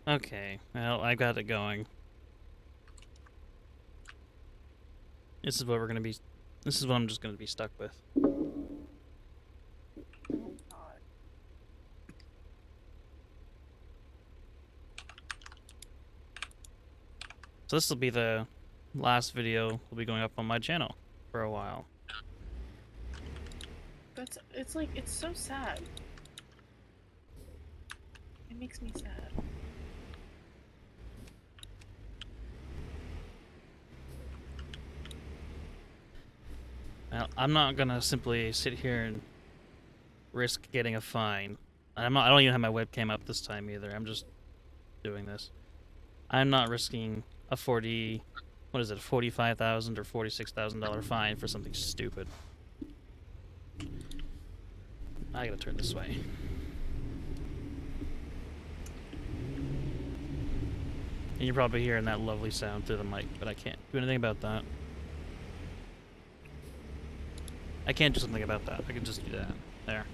Okay, well, I got it going. This is what we're gonna be. This is what I'm just gonna be stuck with. Oh god. So this will be the last video will be going up on my channel for a while. It's like, it's so sad. It makes me sad. Now, I'm not gonna simply sit here and risk getting a fine. I don't even have my webcam up this time either. I'm just doing this. I'm not risking a what is it, $45,000 or $46,000 fine for something stupid. I gotta turn this way. And you're probably hearing that lovely sound through the mic, but I can't do anything about that. I can't do something about that. I can just do that. There.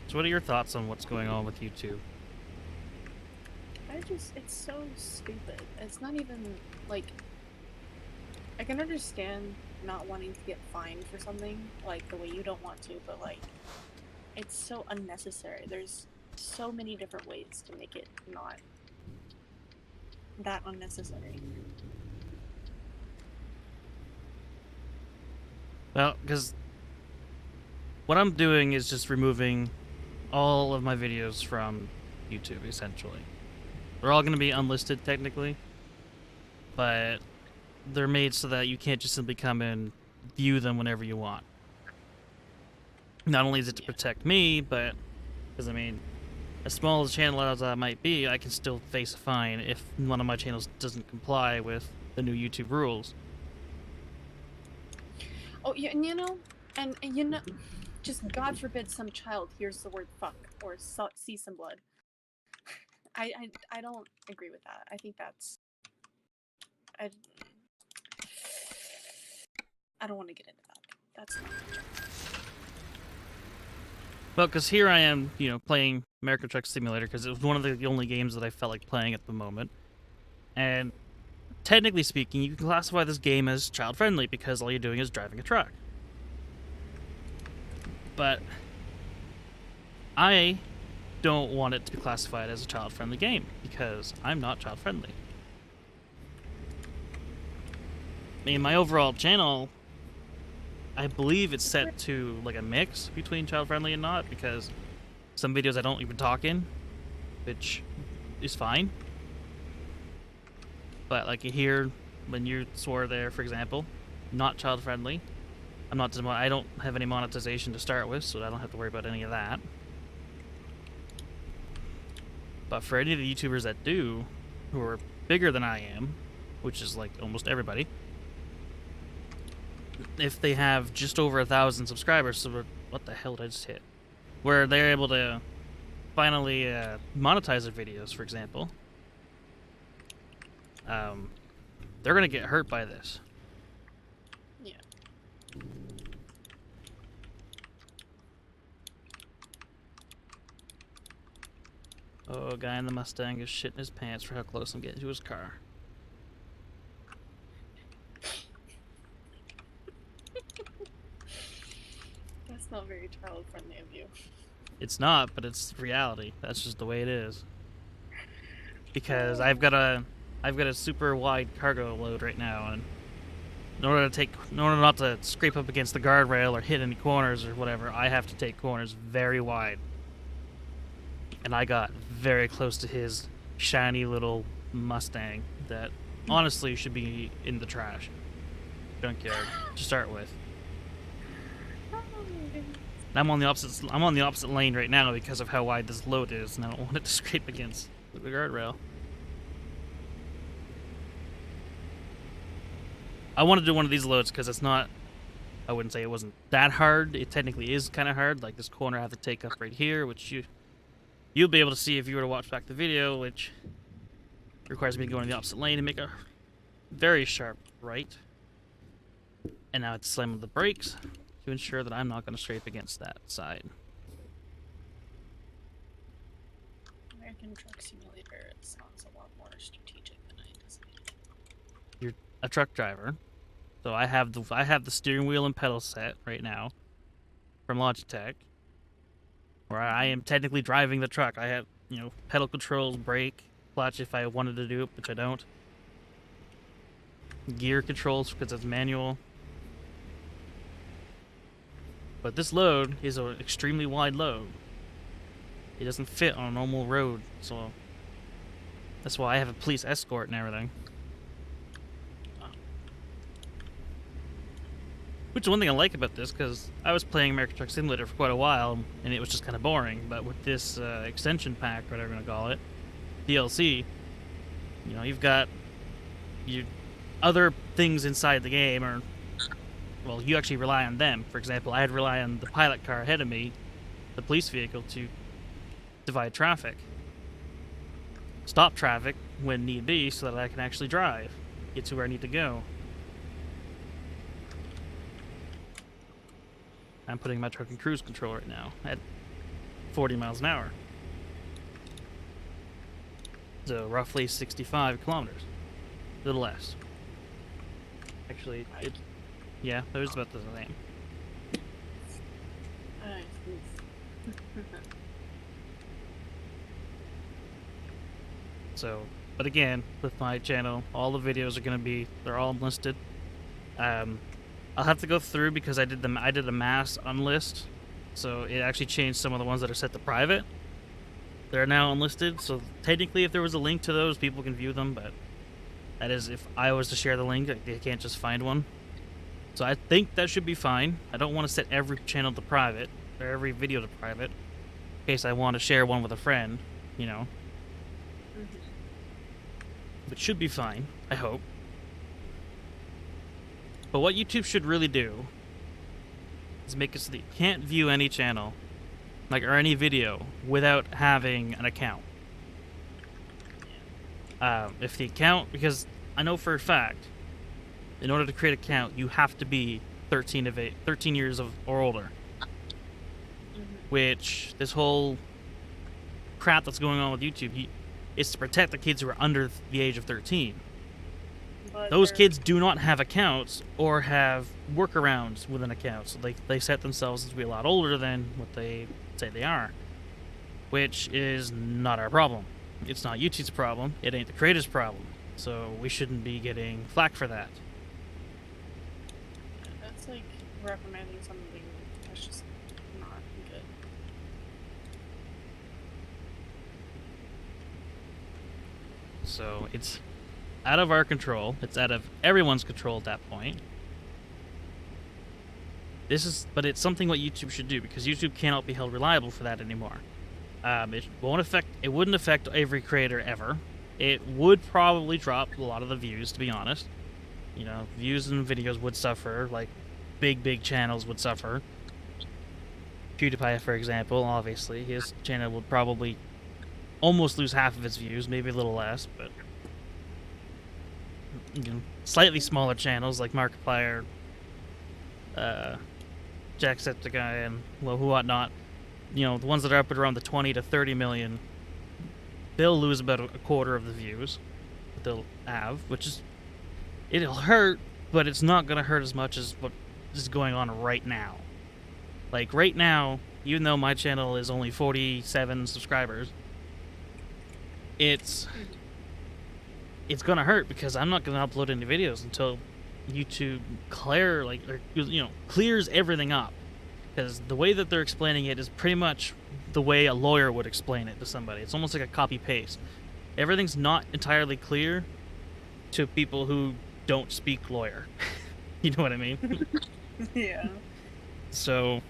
So what are your thoughts on what's going on with YouTube? It's so stupid. It's not even, like, I can understand not wanting to get fined for something, like, the way you don't want to, but, like, it's so unnecessary. There's so many different ways to make it not that unnecessary. Well, because what I'm doing is just removing all of my videos from YouTube, essentially. They're all going to be unlisted, technically, but they're made so that you can't just simply come and view them whenever you want. Not only is it to protect me, but, because, I mean, as small as a channel as I might be, I can still face a fine if one of my channels doesn't comply with the new YouTube rules. Oh, yeah, and you know, just God forbid some child hears the word fuck or sees some blood. I don't agree with that. I think that's I I don't want to get into that. That's not my job. Well, because here I am, playing American Truck Simulator because it was one of the only games that I felt like playing at the moment. And technically speaking, you can classify this game as child-friendly because all you're doing is driving a truck. But I don't want it to be classified as a child-friendly game because I'm not child-friendly. I mean, my overall channel, I believe it's set to like a mix between child-friendly and not, because some videos I don't even talk in, which is fine. But like you hear when you swore there, for example, not child-friendly. I don't have any monetization to start with, so I don't have to worry about any of that. But for any of the YouTubers that do, who are bigger than I am, which is like almost everybody, if they have just over 1,000 subscribers, so what the hell did I just hit? Where they're able to finally monetize their videos, for example, they're gonna get hurt by this. Yeah. Oh, a guy in the Mustang is shitting his pants for how close I'm getting to his car. That's not very child friendly of you. It's not, but it's reality. That's just the way it is. Because I've got a super wide cargo load right now, and in order not to scrape up against the guardrail or hit any corners or whatever, I have to take corners very wide. And I got very close to his shiny little Mustang that honestly should be in the trash junkyard to start with. I'm on the opposite lane right now because of how wide this load is, and I don't want it to scrape against the guardrail. I want to do one of these loads because it's not I wouldn't say it wasn't that hard. It technically is kind of hard. Like this corner I have to take up right here, which you'll be able to see if you were to watch back the video, which requires me to go in the opposite lane and make a very sharp right. And now it's slamming the brakes to ensure that I'm not going to scrape against that side. American Truck Simulator, it sounds a lot more strategic than I anticipated. You're a truck driver, so I have the steering wheel and pedal set right now from Logitech, where I am technically driving the truck. I have, pedal controls, brake, clutch if I wanted to do it, which I don't. Gear controls because it's manual. But this load is an extremely wide load. It doesn't fit on a normal road, so that's why I have a police escort and everything. Which is one thing I like about this, because I was playing American Truck Simulator for quite a while, and it was just kind of boring. But with this extension pack, whatever I'm going to call it, DLC, you've got your other things inside the game, or, well, you actually rely on them. For example, I had to rely on the pilot car ahead of me, the police vehicle, to divide traffic. Stop traffic when need be so that I can actually drive, get to where I need to go. I'm putting my truck in cruise control right now at 40 miles an hour. So roughly 65 kilometers. A little less. Actually, yeah, it was about the same. So, but again, with my channel, all the videos are gonna be, they're all listed. I'll have to go through because I did a mass unlist, so it actually changed some of the ones that are set to private. They're now unlisted, so technically if there was a link to those, people can view them, but that is if I was to share the link, they can't just find one. So I think that should be fine. I don't want to set every channel to private, or every video to private, in case I want to share one with a friend, But it should be fine, I hope. But what YouTube should really do is make it so that you can't view any channel, or any video, without having an account. If the account, because I know for a fact, in order to create an account, you have to be 13 years or older. Which, this whole crap that's going on with YouTube, is to protect the kids who are under the age of 13. But those kids do not have accounts or have workarounds with an account, so they set themselves to be a lot older than what they say they are, which is not our problem. It's not YouTube's problem. It ain't the creator's problem. So we shouldn't be getting flack for that. That's like recommending something that's just not good. So it's out of our control. It's out of everyone's control at that point. But it's something what YouTube should do, because YouTube cannot be held reliable for that anymore. It wouldn't affect every creator ever. It would probably drop a lot of the views, to be honest. Views and videos would suffer, like big channels would suffer. PewDiePie, for example, obviously, his channel would probably almost lose half of its views, maybe a little less, but slightly smaller channels like Markiplier, Jacksepticeye, and whatnot, the ones that are up at around the 20 to 30 million, they'll lose about a quarter of the views that they'll have, it'll hurt, but it's not going to hurt as much as what is going on right now. Like, right now, even though my channel is only 47 subscribers, it's gonna hurt because I'm not gonna upload any videos until YouTube clears everything up. Because the way that they're explaining it is pretty much the way a lawyer would explain it to somebody. It's almost like a copy-paste. Everything's not entirely clear to people who don't speak lawyer. You know what I mean? Yeah. So,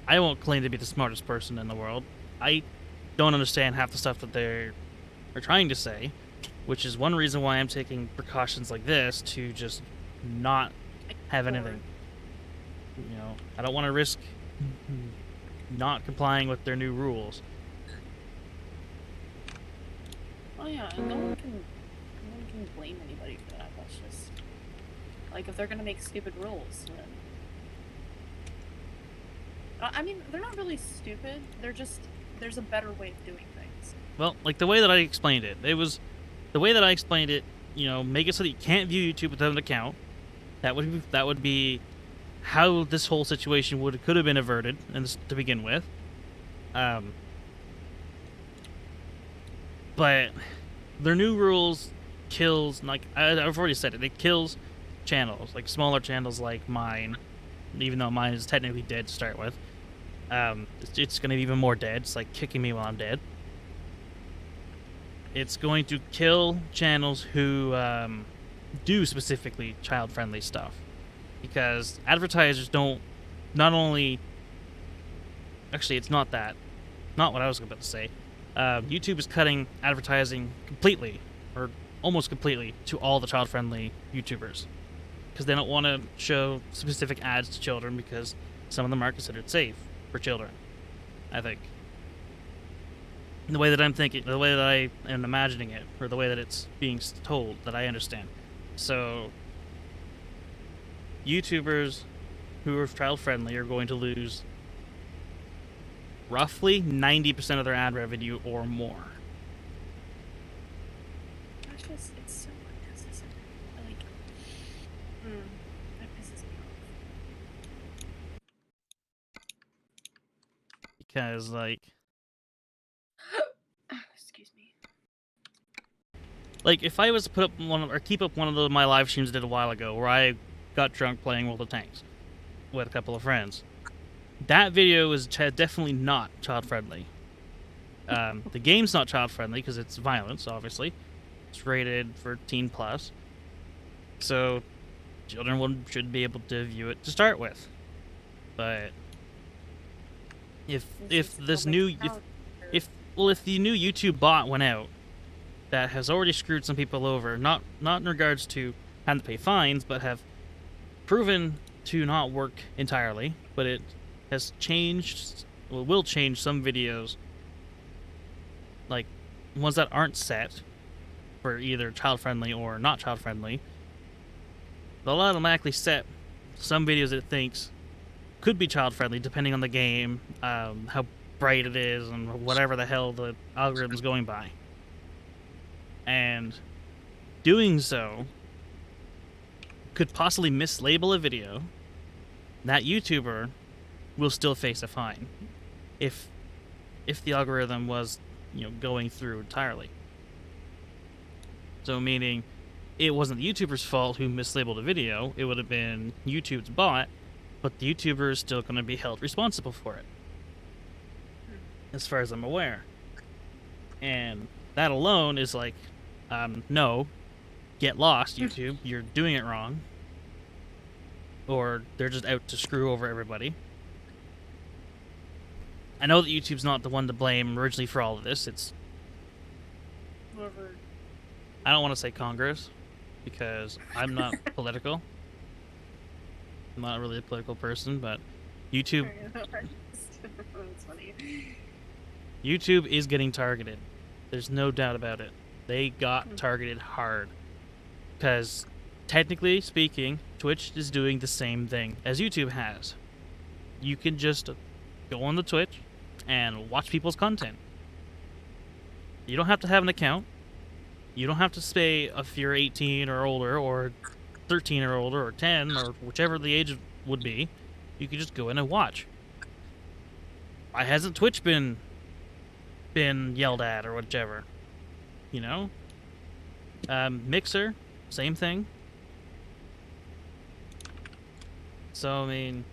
I won't claim to be the smartest person in the world. I don't understand half the stuff that they're trying to say, which is one reason why I'm taking precautions like this to just not have Or anything. You know, I don't want to risk not complying with their new rules. oh yeah, and no one can blame anybody for that. That's just like if they're gonna make stupid rules, then I mean they're not really stupid. They're just there's a better way of doing things. Well, like the way that I explained it, the way that I explained it. You know, make it so that you can't view YouTube without an account. That would be how this whole situation could have been averted to begin with. But their new rules kills, like I've already said it. It kills channels, like smaller channels like mine. Even though mine is technically dead to start with, it's going to be even more dead. It's like kicking me while I'm dead. It's going to kill channels who do specifically child-friendly stuff, because advertisers don't. Not only, actually, it's not that. Not what I was about to say. YouTube is cutting advertising completely, or almost completely, to all the child-friendly YouTubers, because they don't want to show specific ads to children because some of them are considered safe for children, I think. The way that I'm thinking, the way that I am imagining it, or the way that it's being told, that I understand. So, YouTubers who are child-friendly are going to lose roughly 90% of their ad revenue or more. That's just it's so unnecessary. Like, that pisses me Because, like, off. Excuse me. if I was to put up or keep up one of my live streams I did a while ago, where I got drunk playing World of Tanks with a couple of friends, that video is definitely not child-friendly. The game's not child-friendly because it's violence, obviously. It's rated for teen plus, so children should be able to view it to start with. But if the new YouTube bot went out, that has already screwed some people over, not in regards to having to pay fines, but have proven to not work entirely, but it has changed, well, will change some videos, like ones that aren't set for either child-friendly or not child-friendly. They'll automatically set some videos it thinks could be child-friendly, depending on the game, how bright it is, and whatever the hell the algorithm's going by. And doing so could possibly mislabel a video. That YouTuber will still face a fine if the algorithm was, going through entirely. So meaning it wasn't the YouTuber's fault who mislabeled a video, it would have been YouTube's bot, but the YouTuber is still going to be held responsible for it, as far as I'm aware. And that alone is like, no, get lost, YouTube, you're doing it wrong. Or they're just out to screw over everybody. I know that YouTube's not the one to blame originally for all of this. It's, Whoever. I don't want to say Congress, because I'm not political. I'm not really a political person, but YouTube That's funny. YouTube is getting targeted. There's no doubt about it. They got targeted hard. Because, technically speaking, Twitch is doing the same thing as YouTube has. You can just go on the Twitch and watch people's content. You don't have to have an account. You don't have to say if you're 18 or older, or 13 or older, or 10, or whichever the age would be. You can just go in and watch. Why hasn't Twitch been yelled at or whichever? You know? Mixer, same thing. So, I mean,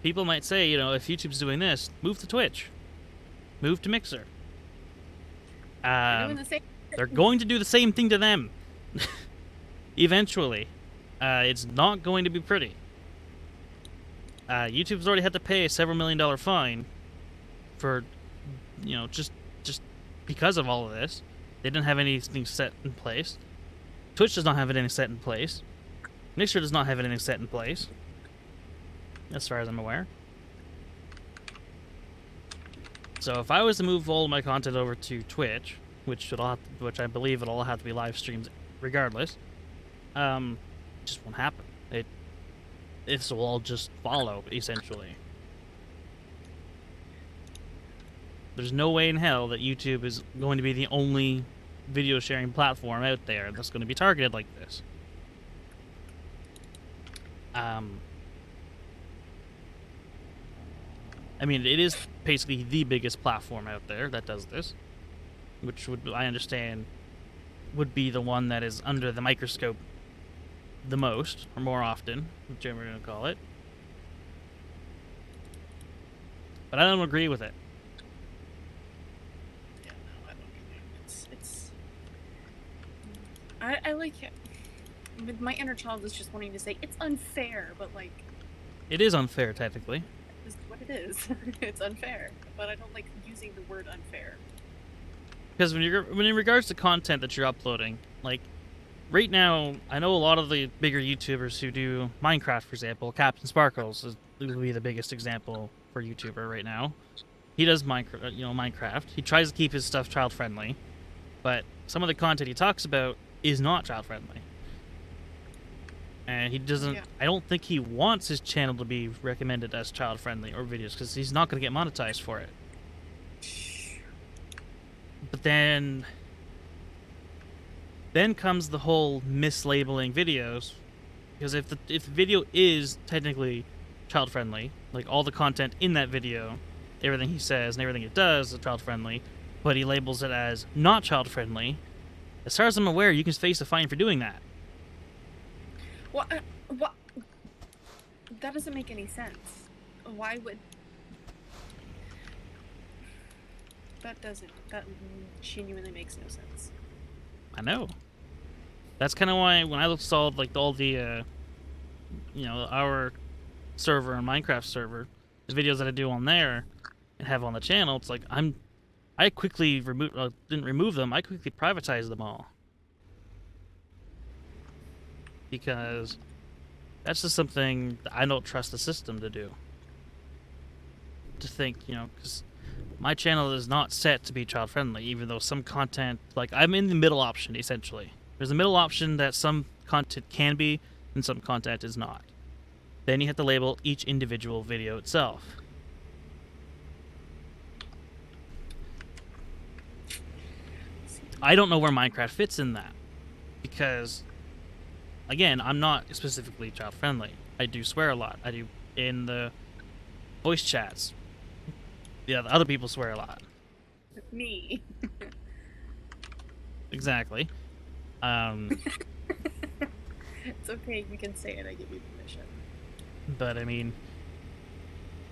people might say, if YouTube's doing this, move to Twitch. Move to Mixer. They're doing the same. They're going to do the same thing to them. Eventually. It's not going to be pretty. YouTube's already had to pay a several $million fine for, just because of all of this. They didn't have anything set in place. Twitch does not have anything set in place. Mixer does not have anything set in place, as far as I'm aware. So if I was to move all my content over to Twitch, which I believe it'll all have to be live streams regardless, it just won't happen. This will all just follow, essentially. There's no way in hell that YouTube is going to be the only video sharing platform out there that's going to be targeted like this. I mean, it is basically the biggest platform out there that does this, which I understand would be the one that is under the microscope the most, or more often, whichever we're going to call it. But I don't agree with it. Yeah, no, I don't either. I like it. My inner child is just wanting to say it's unfair, but like, It is unfair, technically. is what it is. It's unfair, but I don't like using the word unfair. Because when in regards to content that you're uploading, like right now, I know a lot of the bigger YouTubers who do Minecraft, for example. Captain Sparkles will be the biggest example for YouTuber right now. He does Minecraft. He tries to keep his stuff child friendly, but some of the content he talks about is not child friendly. And he doesn't. Yeah. I don't think he wants his channel to be recommended as child friendly or videos because he's not going to get monetized for it. But then comes the whole mislabeling videos, because if the video is technically child friendly, like all the content in that video, everything he says and everything it does is child friendly, but he labels it as not child friendly, as far as I'm aware, you can face a fine for doing that. What? That doesn't make any sense. Why would... That genuinely makes no sense. I know. That's kind of why when I saw like all the, our server and Minecraft server, the videos that I do on there and have on the channel, it's like I quickly didn't remove them. I quickly privatized them all because that's just something that I don't trust the system to do. To think, because my channel is not set to be child friendly, even though some content, like I'm in the middle option essentially. There's a middle option that some content can be and some content is not. Then you have to label each individual video itself. I don't know where Minecraft fits in that because, again, I'm not specifically child friendly. I do swear a lot. I do in the voice chats. Yeah, the other people swear a lot. Me. Exactly. It's okay, you can say it, I give you permission. But I mean,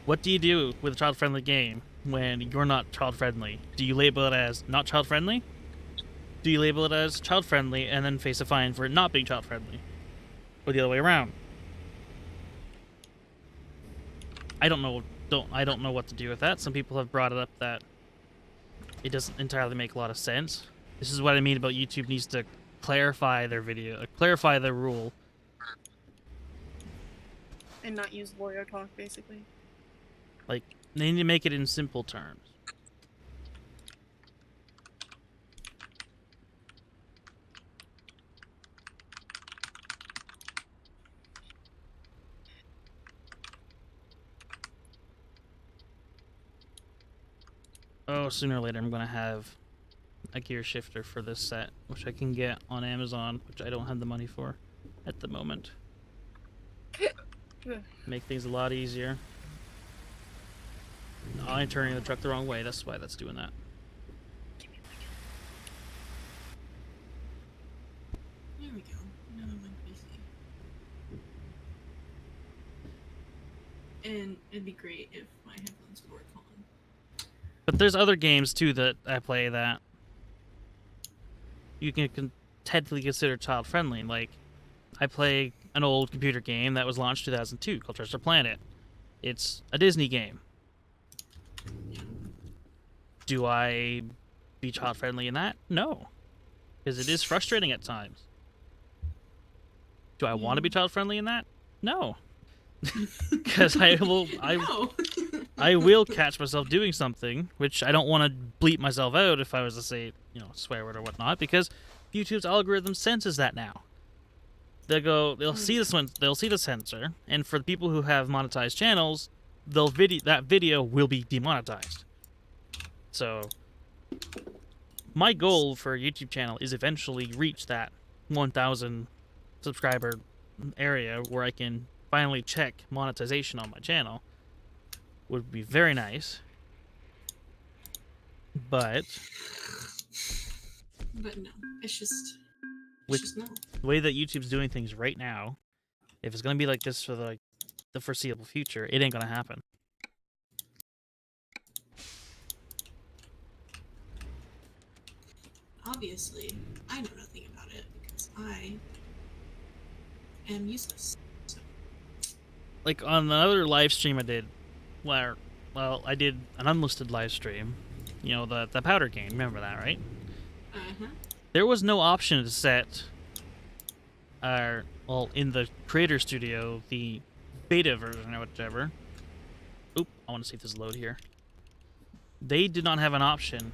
what do you do with a child-friendly game when you're not child-friendly? Do you label it as not child-friendly? Do you label it as child-friendly and then face a fine for it not being child-friendly? Or the other way around? I don't know what to do with that. Some people have brought it up that it doesn't entirely make a lot of sense. This is what I mean about YouTube needs to clarify their clarify their rule. And not use lawyer talk, basically. Like, they need to make it in simple terms. Oh, sooner or later I'm going to have a gear shifter for this set, which I can get on Amazon, which I don't have the money for at the moment. Make things a lot easier. Oh, I'm turning the truck the wrong way, that's why that's doing that. There we go. Now I'm on PC. And it'd be great if my headphones would work on. But there's other games too that I play that you can technically consider child friendly. Like, I play an old computer game that was launched 2002 called Treasure Planet. It's a Disney game. Do I be child friendly in that? No, because it is frustrating at times. Do I want to be Yeah. child friendly in that? No, because I No. I will catch myself doing something which I don't want to bleep myself out if I was to say, you know, swear word or whatnot, because YouTube's algorithm senses that now. They'll see yeah. this one, they'll see the censor, and for the people who have monetized channels, that video will be demonetized. So my goal for a YouTube channel is eventually reach that 1,000 subscriber area where I can finally check monetization on my channel. Would be very nice. But no, it's just with no. the way that YouTube's doing things right now, if it's gonna be like this for the foreseeable future, it ain't gonna happen. Obviously, I know nothing about it because I am useless. So. Like on another live stream I did, where I did an unlisted live stream. You know, the powder game. Remember that, right? Uh-huh. There was no option to set in the creator studio, the beta version or whatever. Oop, I want to see if this load here. They did not have an option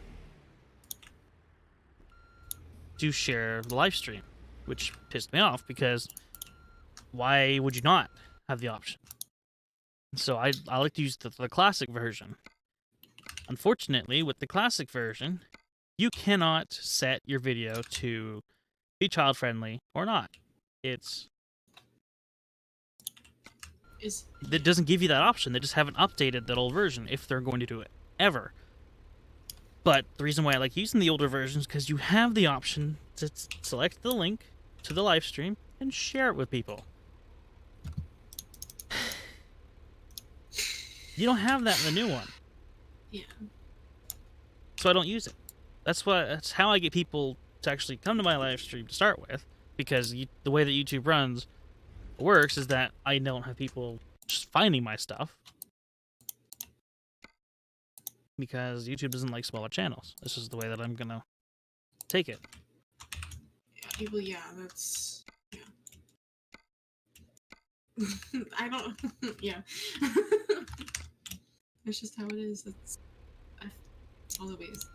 to share the live stream, which pissed me off because why would you not have the option? So I like to use the classic version. Unfortunately, with the classic version, you cannot set your video to be child friendly or not. It doesn't give you that option. They just haven't updated that old version if they're going to do it ever. But the reason why I like using the older versions is because you have the option to select the link to the live stream and share it with people. You don't have that in the new one. Yeah. So I don't use it. That's how I get people to actually come to my live stream to start with, because the way that YouTube works is that I don't have people just finding my stuff, because YouTube doesn't like smaller channels. This is the way that I'm gonna take it. Yeah, well, yeah, that's yeah. I don't. Yeah. It's just how it is. That's always.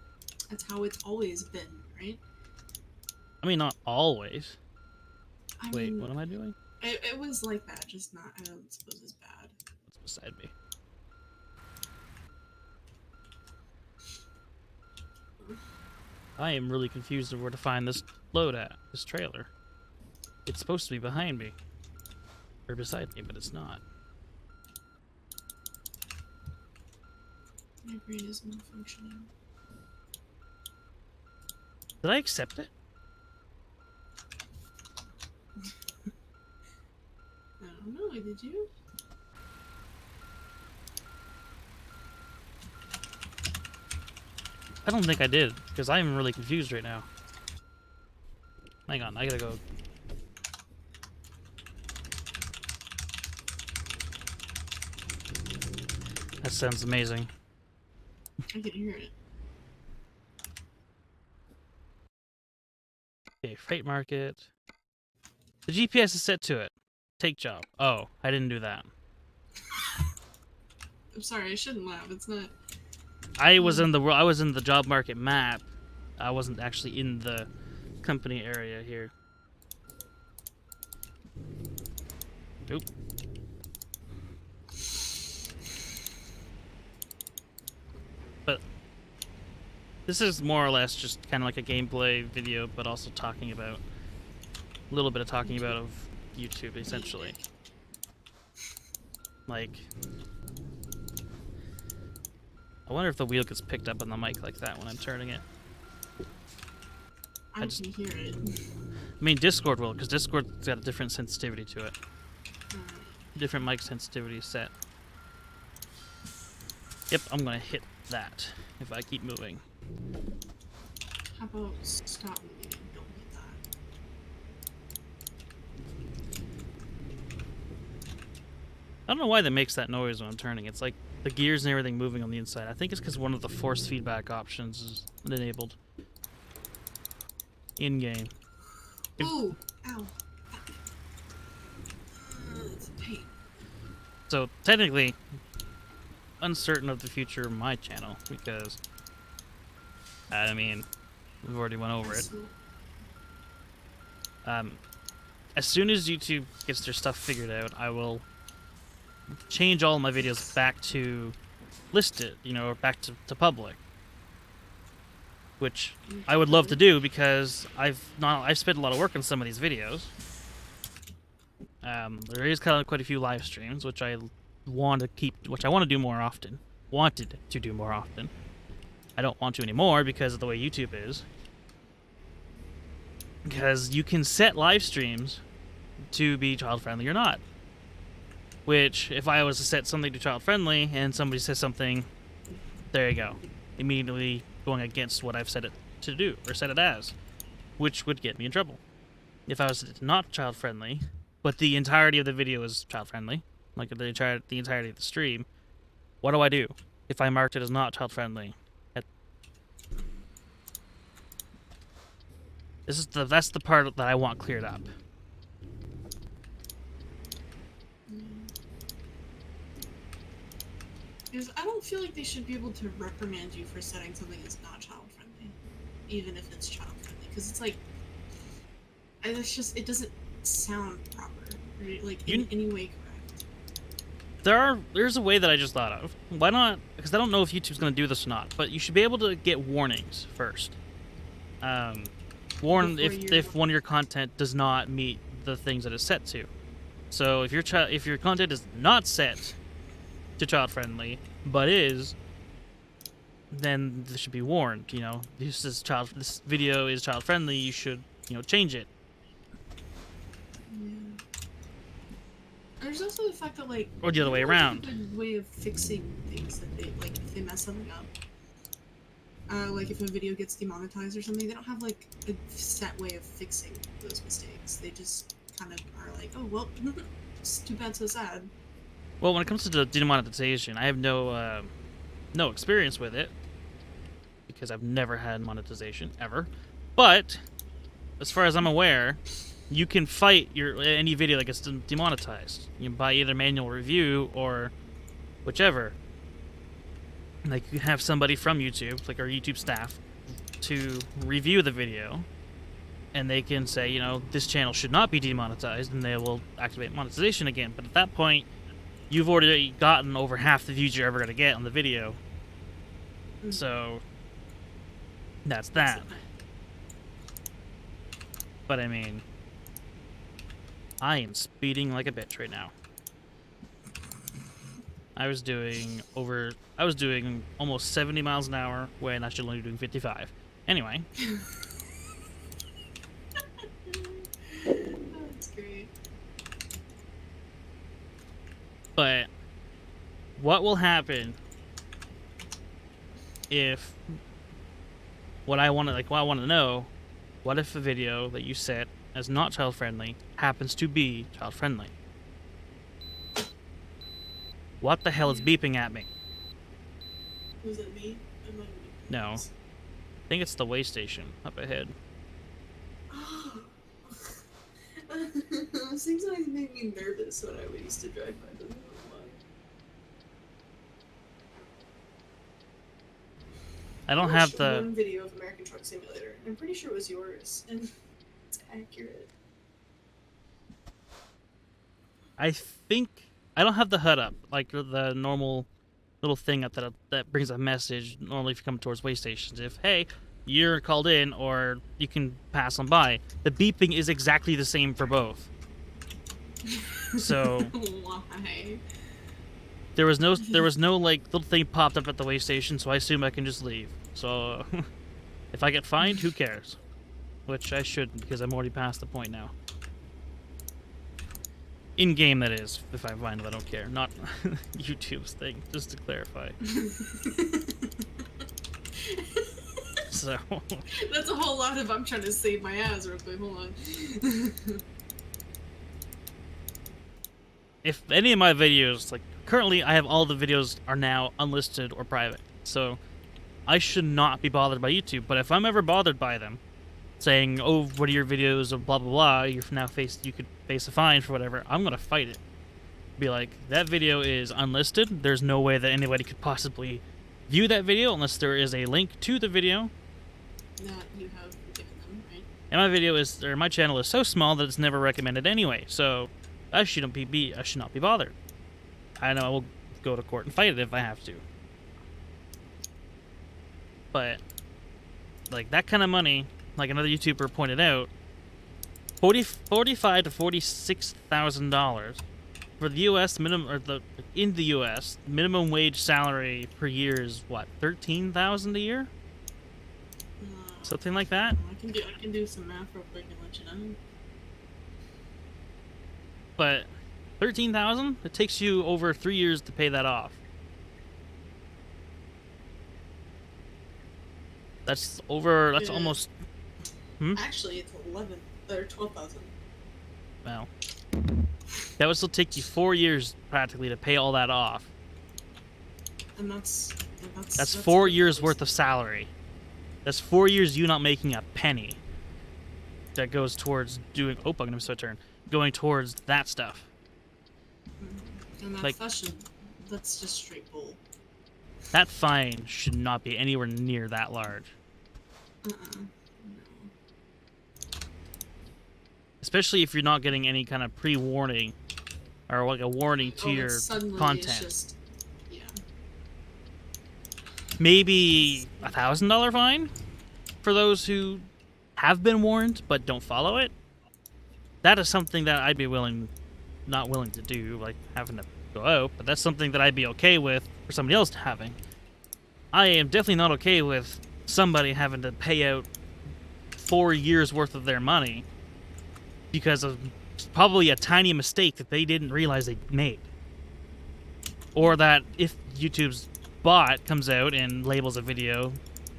That's how it's always been, right? I mean, not always. Wait, what am I doing? It was like that, just not. I don't suppose it's bad. What's beside me? I am really confused of where to find this load at, this trailer. It's supposed to be behind me. Or beside me, but it's not. My brain is not functioning. Did I accept it? I don't know, did you? I don't think I did, because I'm really confused right now. Hang on, I gotta go. That sounds amazing. I can hear it. Okay, freight market. The GPS is set to it. Take job. Oh, I didn't do that. I'm sorry, I shouldn't laugh. It's not. I was in the job market map. I wasn't actually in the company area here. Oop. But this is more or less just kind of like a gameplay video, but also talking about a little bit of talking about of YouTube, essentially. Like, I wonder if the wheel gets picked up on the mic like that when I'm turning it. I can hear it. I mean, Discord will, because Discord's got a different sensitivity to it. Different mic sensitivity set. Yep, I'm gonna hit that if I keep moving. How about stop moving and don't hit that? I don't know why that makes that noise when I'm turning. It's like the gears and everything moving on the inside. I think it's because one of the force feedback options is enabled. In-game. Ooh! Ow. So technically, uncertain of the future of my channel because, I mean, we've already went over it. As soon as YouTube gets their stuff figured out, I will change all my videos back to listed, or back to public, which I would love to do because I've spent a lot of work on some of these videos. There is kind of quite a few live streams, which I want to do more often. Wanted to do more often. I don't want to anymore because of the way YouTube is. Because you can set live streams to be child friendly or not. Which, if I was to set something to child friendly and somebody says something, there you go, immediately going against what I've set it to do or set it as, which would get me in trouble. If I was not child friendly, but the entirety of the video is child friendly, like the entirety of the stream, what do I do if I marked it as not child friendly? That's the part that I want cleared up. Because I don't feel like they should be able to reprimand you for setting something as not child friendly, even if it's child friendly. Because it's like, it's just, it doesn't sound proper, right? Like in any way correct. There's a way that I just thought of. Why not? Because I don't know if YouTube's going to do this or not, but you should be able to get warnings first. Warn if one of your content does not meet the things that it's set to. So if your content is not set to child friendly, but is, then this should be warned. This video is child friendly. You should change it. Yeah. There's also the fact that or the other way around. A good way of fixing things that they if they mess something up. Like if a video gets demonetized or something, they don't have like a set way of fixing those mistakes. They just kind of are like, oh well, it's too bad, so sad. Well, when it comes to the demonetization, I have no experience with it because I've never had monetization ever. But as far as I'm aware, you can fight any video that gets demonetized. You can buy either manual review or whichever. Like you have somebody from YouTube, like our YouTube staff, to review the video, and they can say, this channel should not be demonetized, and they will activate monetization again. But at that point, you've already gotten over half the views you're ever going to get on the video. So, that's that. But I mean, I am speeding like a bitch right now. I was doing almost 70 miles an hour when I should only be doing 55. Anyway. That's great. But what will happen if what I want to know, what if a video that you set as not child friendly happens to be child friendly? What the hell is beeping at me? Was that me? No. I think it's the way station up ahead. Oh. Things always made me nervous when I used to drive by. I don't know why. I don't have the one video of American Truck Simulator. I'm pretty sure it was yours, and it's accurate. I think I don't have the HUD up, like the normal little thing up that brings a message. Normally, if you come towards way stations, if hey, you're called in, or you can pass on by. The beeping is exactly the same for both. So why? there was no like little thing popped up at the way station, so I assume I can just leave. So if I get fined, who cares? Which I shouldn't, because I'm already past the point now. In game, that is. If I find it, I don't care. Not YouTube's thing, just to clarify. So that's a whole lot of I'm trying to save my ass real quick. Hold on. if any of my videos, like currently, I have all the videos are now unlisted or private, so I should not be bothered by YouTube. But if I'm ever bothered by them, saying, "Oh, what are your videos?" or blah blah blah, you could face a fine for whatever. I'm gonna fight it be like, that video is unlisted. There's no way that anybody could possibly view that video unless there is a link to the video. That you have given them, right? And my channel is so small that it's never recommended anyway. So I should not be bothered. I know I will go to court and fight it if I have to. But like that kind of money, like another YouTuber pointed out, $45,000 to $46,000 for the U.S. in the U.S. minimum wage salary per year is what, $13,000 a year, something like that. I can do some math real quick and let you know. But $13,000, it takes you over 3 years to pay that off. That's almost. Actually, it's 11 or 12,000. Well, that would still take you 4 years practically to pay all that off. And that's 4 years worth of salary. That's 4 years you not making a penny. That goes towards doing. Oh, I'm gonna miss my turn. Going towards that stuff. And that's just straight bull. That fine should not be anywhere near that large. No. Especially if you're not getting any kind of pre-warning or like a warning to your content. Yeah. Maybe $1,000 fine for those who have been warned but don't follow it. That is something that I'd be not willing to do, like having to go out, but that's something that I'd be okay with for somebody else having. I am definitely not okay with somebody having to pay out 4 years worth of their money because of probably a tiny mistake that they didn't realize they made. Or that if YouTube's bot comes out and labels a video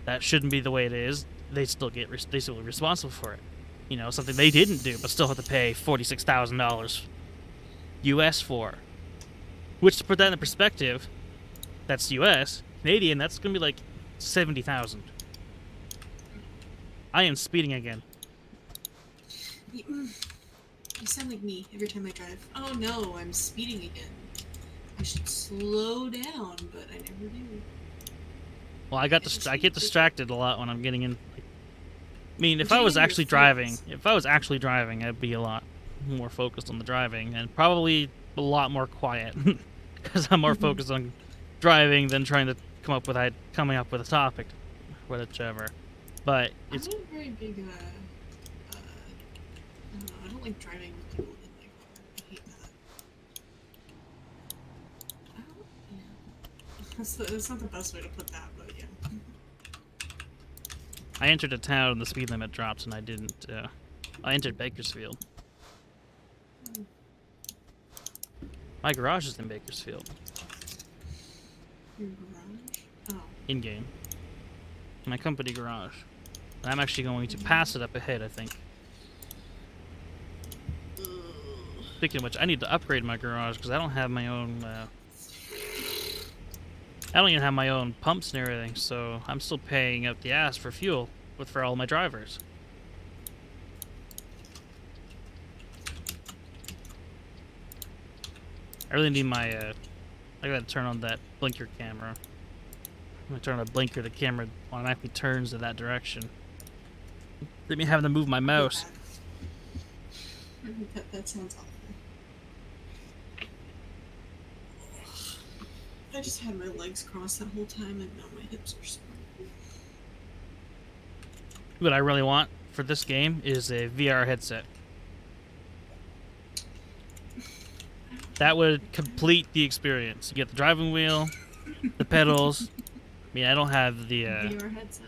that shouldn't be the way it is, they still be responsible for it. You know, something they didn't do, but still have to pay $46,000 US for. Which, to put that in perspective, that's US. Canadian, that's gonna be like 70,000. I am speeding again. You sound like me every time I drive. Oh no, I'm speeding again. I should slow down, but I never do. Well, I get distracted a lot when I'm getting in. I mean, if I was actually driving, I'd be a lot more focused on the driving and probably a lot more quiet because I'm more focused on driving than trying to coming up with a topic, whichever. But it's. I'm not very big. I don't like driving with people in my car. I hate that. That's not the best way to put that, but yeah. I entered a town and the speed limit dropped, and I didn't. I entered Bakersfield. My garage is in Bakersfield. Your garage? Oh. In game. My company garage. And I'm actually going to pass it up ahead, I think. Speaking of which, I need to upgrade my garage because I don't have my own. I don't even have my own pumps and everything, so I'm still paying out the ass for fuel for all my drivers. I really need my. I gotta turn on that blinker camera. I'm gonna turn on a blinker. The camera automatically turns in that direction. Let me have to move my mouse. That sounds awful. I just had my legs crossed that whole time, and now my hips are sore. What I really want for this game is a VR headset. That would complete the experience. You get the driving wheel, the pedals. I mean, I don't have the. VR headset.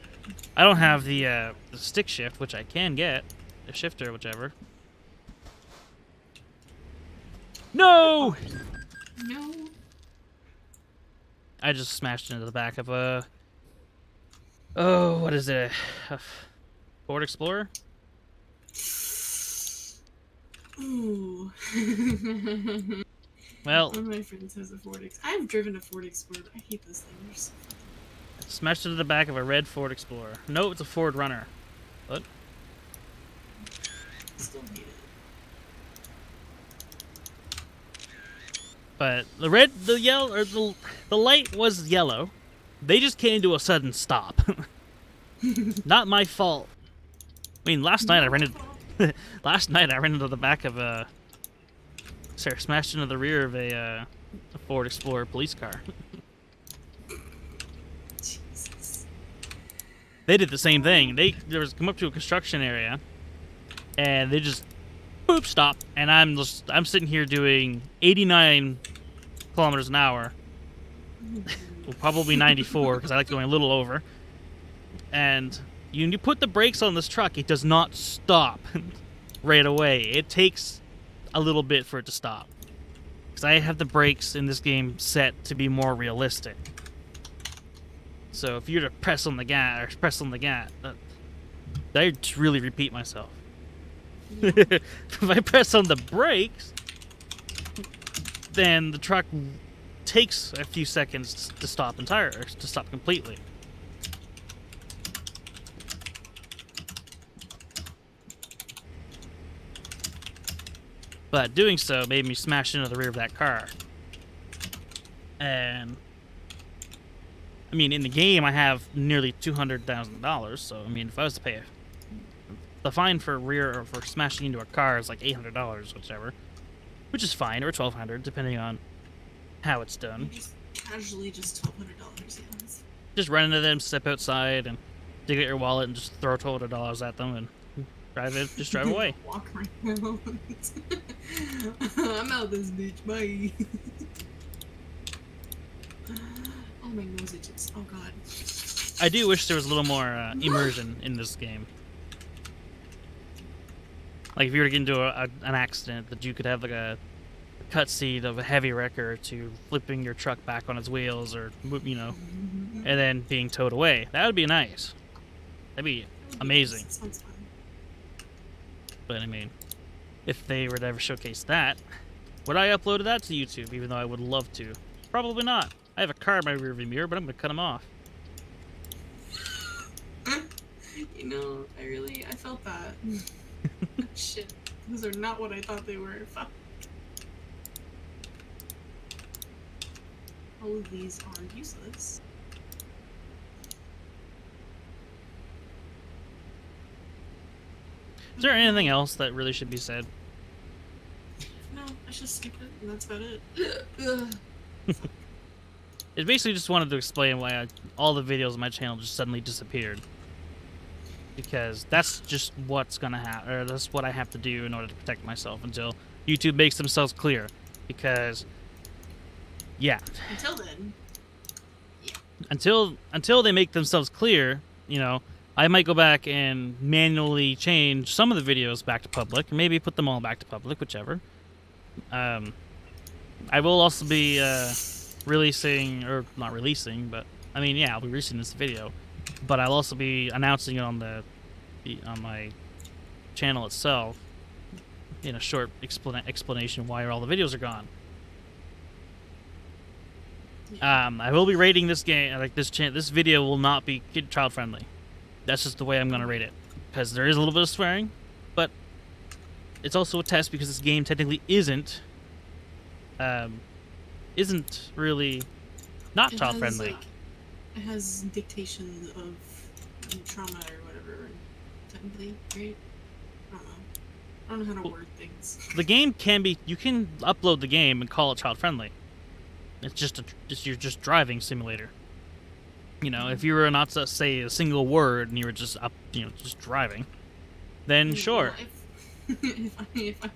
I don't have the stick shift, which I can get, a shifter, whichever. No! No. I just smashed into the back of a. Oh, what is it? A Ford Explorer? Ooh. Well, one of my friends has a Ford Explorer. I've driven a Ford Explorer. I hate those things. smashed into the back of a red Ford Explorer. No, it's a Ford Runner. What? Still hate it. But the yellow, or the light was yellow. They just came to a sudden stop. Not my fault. I mean, last night I ran into the back of a. Sorry, smashed into the rear of a Ford Explorer police car. Jesus. They did the same thing. There was come up to a construction area, and they just boop stop, and I'm sitting here doing 89 kilometers an hour, well, probably 94 because I like going a little over. And you put the brakes on this truck, it does not stop right away. It takes a little bit for it to stop because I have the brakes in this game set to be more realistic. So if you're to press on the gas, I just really repeat myself. If I press on the brakes, then the truck takes a few seconds to stop to stop completely. But doing so made me smash into the rear of that car. And I mean, in the game, I have nearly $200,000. So I mean, if I was to pay the fine for for smashing into a car is like $800, whichever, which is fine, or $1,200, depending on how it's done. Just casually, just $1,200. Yes. Just run into them, step outside, and dig out your wallet, and just throw $200 at them, and just drive away. Walk right now. I'm out this bitch. Bye. Oh, my nose itches. Oh god. I do wish there was a little more immersion in this game. Like if you were to get into an accident, that you could have like a cutscene of a heavy wrecker to flipping your truck back on its wheels, or and then being towed away. That would be nice. That'd be amazing. Sounds fun. But I mean, if they were to ever showcase that, would I upload that to YouTube? Even though I would love to, probably not. I have a car in my rearview mirror, but I'm gonna cut them off. You know, I felt that. Shit, those are not what I thought they were. Fuck. All of these are useless. Is there anything else that really should be said? No, I should skip it, and that's about it. It basically just wanted to explain why all the videos on my channel just suddenly disappeared. Because that's just what's gonna happen, or that's what I have to do in order to protect myself until YouTube makes themselves clear. Because, yeah. Until then, yeah. Until they make themselves clear, I might go back and manually change some of the videos back to public, maybe put them all back to public, whichever. I will also be releasing, or not releasing, but I mean, yeah, I'll be releasing this video, but I'll also be announcing it on my channel itself in a short explanation why all the videos are gone. I will be rating this game, like this video will not be child friendly. That's just the way I'm gonna rate it, because there is a little bit of swearing, but it's also a test because this game technically isn't really not child friendly. It has dictation of trauma or whatever, technically, right? I don't know how to word things. The game you can upload the game and call it child friendly. It's you're just driving simulator. If you were not to say a single word and you were just just driving, then sure. Well, if I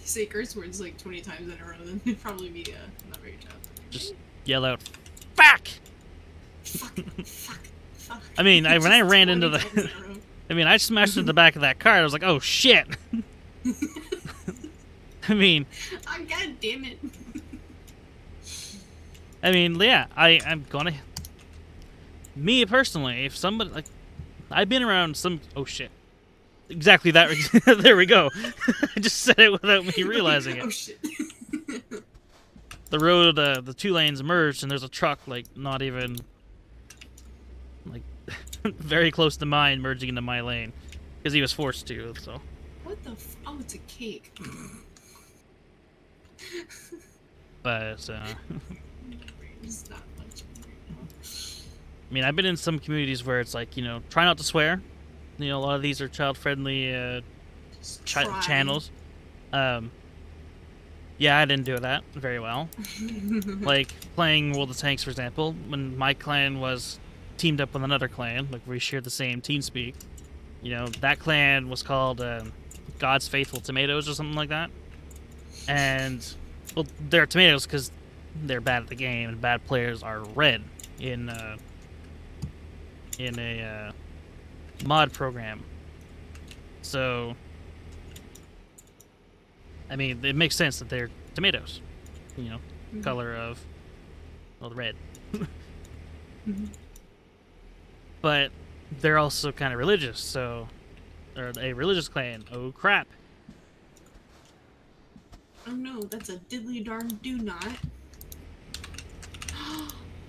say curse words like 20 times in a row, then it'd probably be not very child friendly. Just yell out, "Fuck!" Fuck. I mean, when I ran into I smashed into the back of that car. I was like, "Oh shit!" I mean, oh, god damn it. I mean, yeah, I'm gonna. Me personally, if somebody I've been around some. Oh shit! Exactly that. There we go. I just said it without me realizing it. Oh shit! The road, the two lanes merged, and there's a truck not even very close to mine merging into my lane because he was forced to. So. What the? Oh, it's a cake. But It's not much right now. I mean, I've been in some communities where it's like, try not to swear. A lot of these are child-friendly Just try. channels. Yeah, I didn't do that very well. Like playing World of Tanks, for example, when my clan was teamed up with another clan, like we shared the same TeamSpeak. That clan was called God's Faithful Tomatoes or something like that. And well, they're tomatoes because they're bad at the game, and bad players are red in a mod program. So, I mean, it makes sense that they're tomatoes. Color of, well, red. But they're also kind of religious, so they're a religious clan. Oh crap! Oh no, that's a diddly darn do not.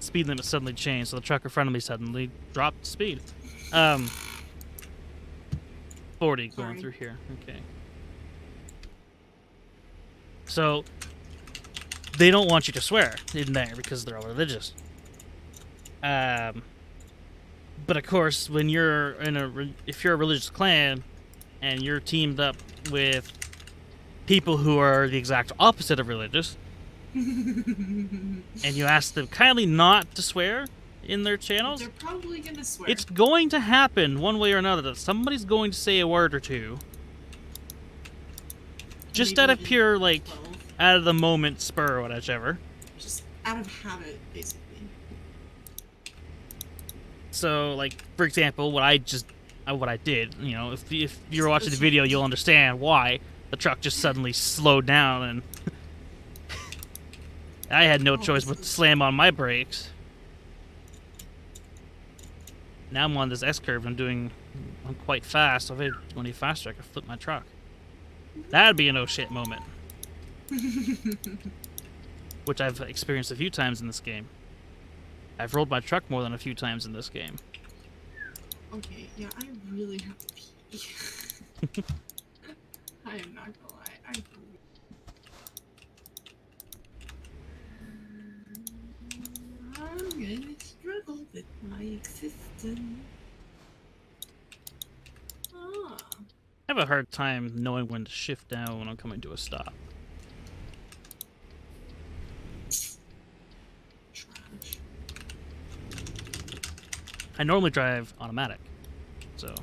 Speed limit suddenly changed, so the truck in front of me suddenly dropped speed. 40 going Sorry. through here. Okay. So they don't want you to swear in there because they're all religious. But of course, when you're if you're a religious clan and you're teamed up with people who are the exact opposite of religious, and you ask them kindly not to swear in their channels, They're probably gonna swear. it's going to happen one way or another that somebody's going to say a word or two. Just Maybe out of even pure, like, 12. out of the moment spur or whatever. Just out of habit, basically. So, like, for example, what I did, if you're watching the video, you'll understand why the truck just suddenly slowed down, and I had no choice but to slam on my brakes. Now I'm on this S-curve, and I'm quite fast, so if I go any faster, I could flip my truck. That'd be an oh shit moment. Which I've experienced a few times in this game. I've rolled my truck more than a few times in this game. Okay, yeah, I really have to pee. I am not gonna lie. I'm gonna struggle with my existence. Ah. I have a hard time knowing when to shift down when I'm coming to a stop. Trash. I normally drive automatic, so...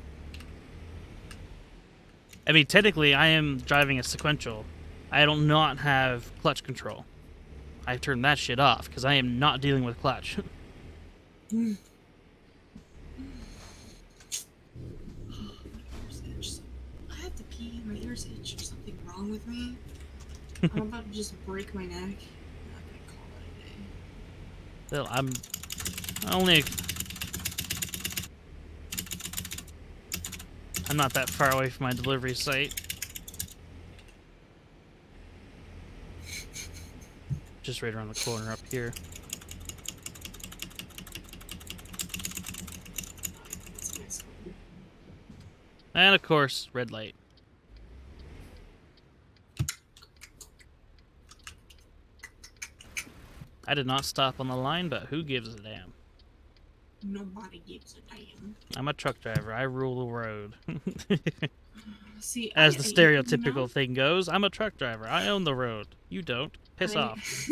I mean, technically, I am driving a sequential. I don't not have clutch control. I turned that shit off, because I am not dealing with clutch. Ears itch. I have to pee. My ears itch. There's something wrong with me. I'm about to just break my neck. I'm not gonna call it a day. Well, I'm only... I'm not that far away from my delivery site. Just right around the corner up here. That's a nice one. And of course, red light. I did not stop on the line, but who gives a damn? Nobody gives a damn. I'm a truck driver. I rule the road. See, As the you stereotypical know, thing goes, I'm a truck driver. I own the road. You don't. Piss off.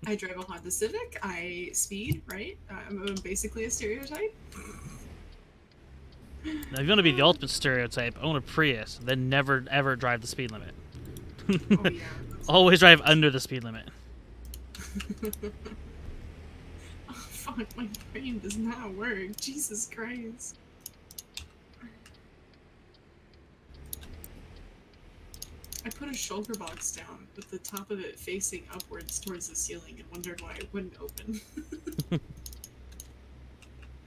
I drive a Honda Civic. I speed, right? I'm basically a stereotype. Now, if you want to be the ultimate stereotype, own a Prius, then never ever drive the speed limit. Oh yeah. Always drive under the speed limit. Oh fuck, my brain does not work. Jesus Christ. I put a shoulder box down with the top of it facing upwards towards the ceiling and wondered why it wouldn't open.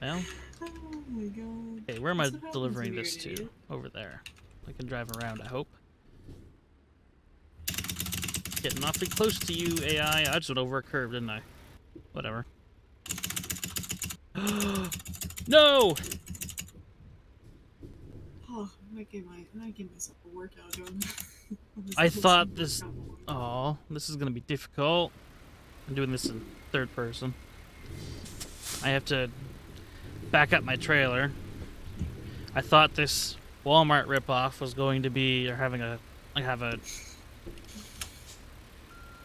Well, Oh my god. okay, where am I That's what happens delivering when you're this an to? idiot. Over there. I can drive around, I hope. Getting awfully close to you, AI. I just went over a curve, didn't I? Whatever. No! Oh, I might give myself a workout doing this I little thought workout this. mode. Oh, this is gonna be difficult. I'm doing this in third person. I have to back up my trailer. I thought this Walmart ripoff was going to be, or having a, I have a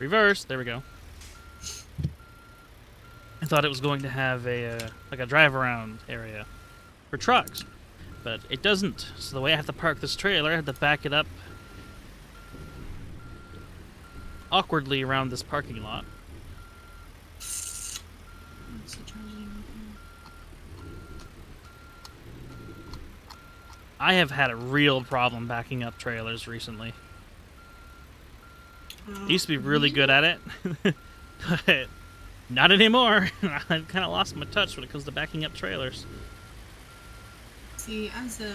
reverse. There we go. I thought it was going to have a like a drive around area for trucks, but it doesn't. So the way I have to park this trailer, I have to back it up awkwardly around this parking lot. What's the charging? I have had a real problem backing up trailers recently. I used to be really good at it, but not anymore. I've kind of lost my touch when it comes to backing up trailers. See, as a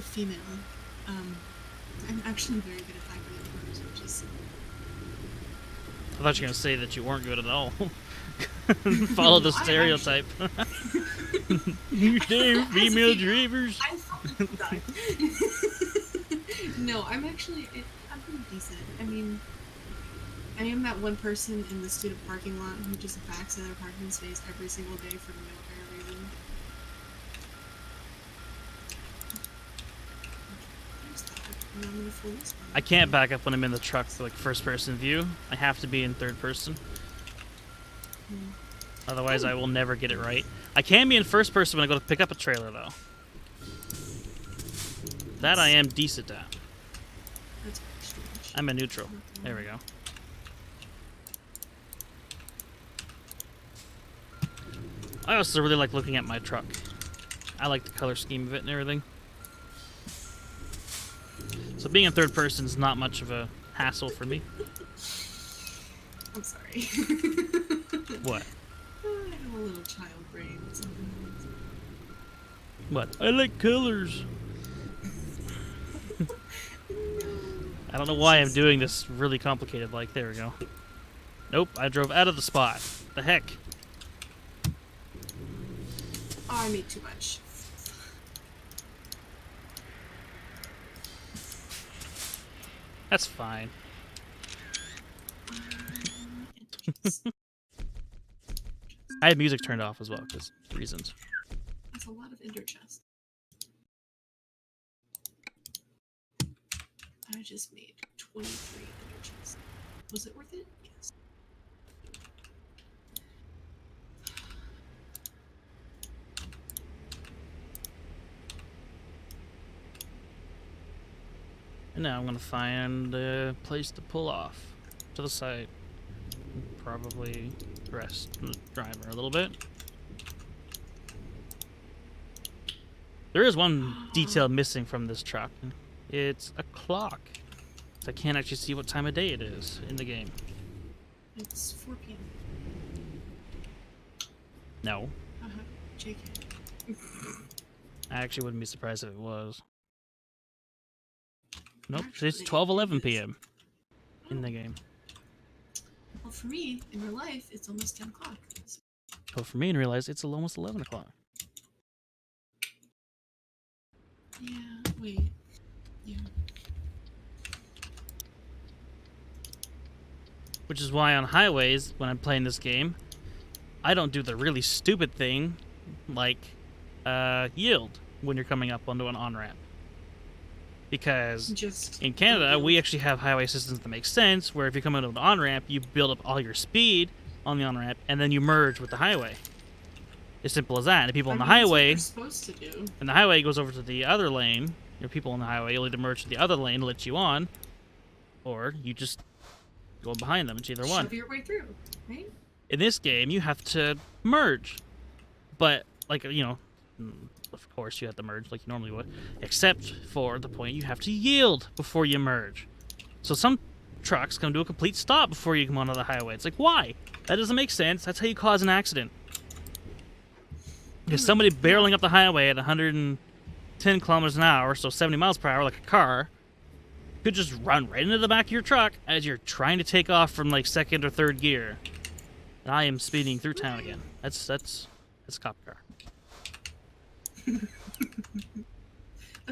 female, I'm actually very good at backing up cars, which is I thought you were going to say that you weren't good at all. Follow the No, I stereotype. You damn female drivers. I fucking died. No, I'm pretty decent. I mean, I am that one person in the student parking lot who just backs in their parking space every single day for no apparent reason. There's that. And I'm gonna fool this one. I can't back up when I'm in the truck to like first person view. I have to be in third person. Otherwise, I will never get it right. I can be in first person when I go to pick up a trailer, though. That I am decent at. That's strange. I'm a neutral. There we go. I also really like looking at my truck. I like the color scheme of it and everything. So being in third person is not much of a hassle for me. I'm sorry. What? I have a little child brain sometimes. What? I like colors. I don't know why I'm doing this really complicated. Like, there we go. Nope, I drove out of the spot. The heck? Oh, I made too much. That's fine. I had music turned off as well, because reasons. That's a lot of interchest. I just made 23 interchest. Was it worth it? Yes. And now I'm gonna find a place to pull off to the side. Probably rest the driver a little bit. There is one detail missing from this truck. It's a clock. So I can't actually see what time of day it is in the game. It's 4 p.m. No. JK. I actually wouldn't be surprised if it was. Nope, Actually, it's 12:11 it is. p.m. in the game. Well, for me, in real life, it's almost 10 o'clock. But for me, and realize it's almost 11 o'clock. Yeah, wait. Yeah. Which is why on highways, when I'm playing this game, I don't do the really stupid thing, like yield when you're coming up onto an on-ramp. Because Just in Canada, we actually have highway systems that make sense, where if you come into an on-ramp, you build up all your speed on the on-ramp, and then you merge with the highway. As simple as that. And people on the highway, That's what you're supposed to do. and the highway goes over to the other lane, your people on the highway, you'll either merge to the other lane to let you on, or you just go behind them. It's either one. Shove your way through, right? In this game, you have to merge. But, like, you know, of course you have to merge like you normally would, except for the point you have to yield before you merge. So some trucks come to a complete stop before you come onto the highway. It's like, why? That doesn't make sense. That's how you cause an accident. Because somebody barreling up the highway at 110 kilometers an hour, so 70 miles per hour like a car, could just run right into the back of your truck as you're trying to take off from like second or third gear. And I am speeding through town again. That's a cop car.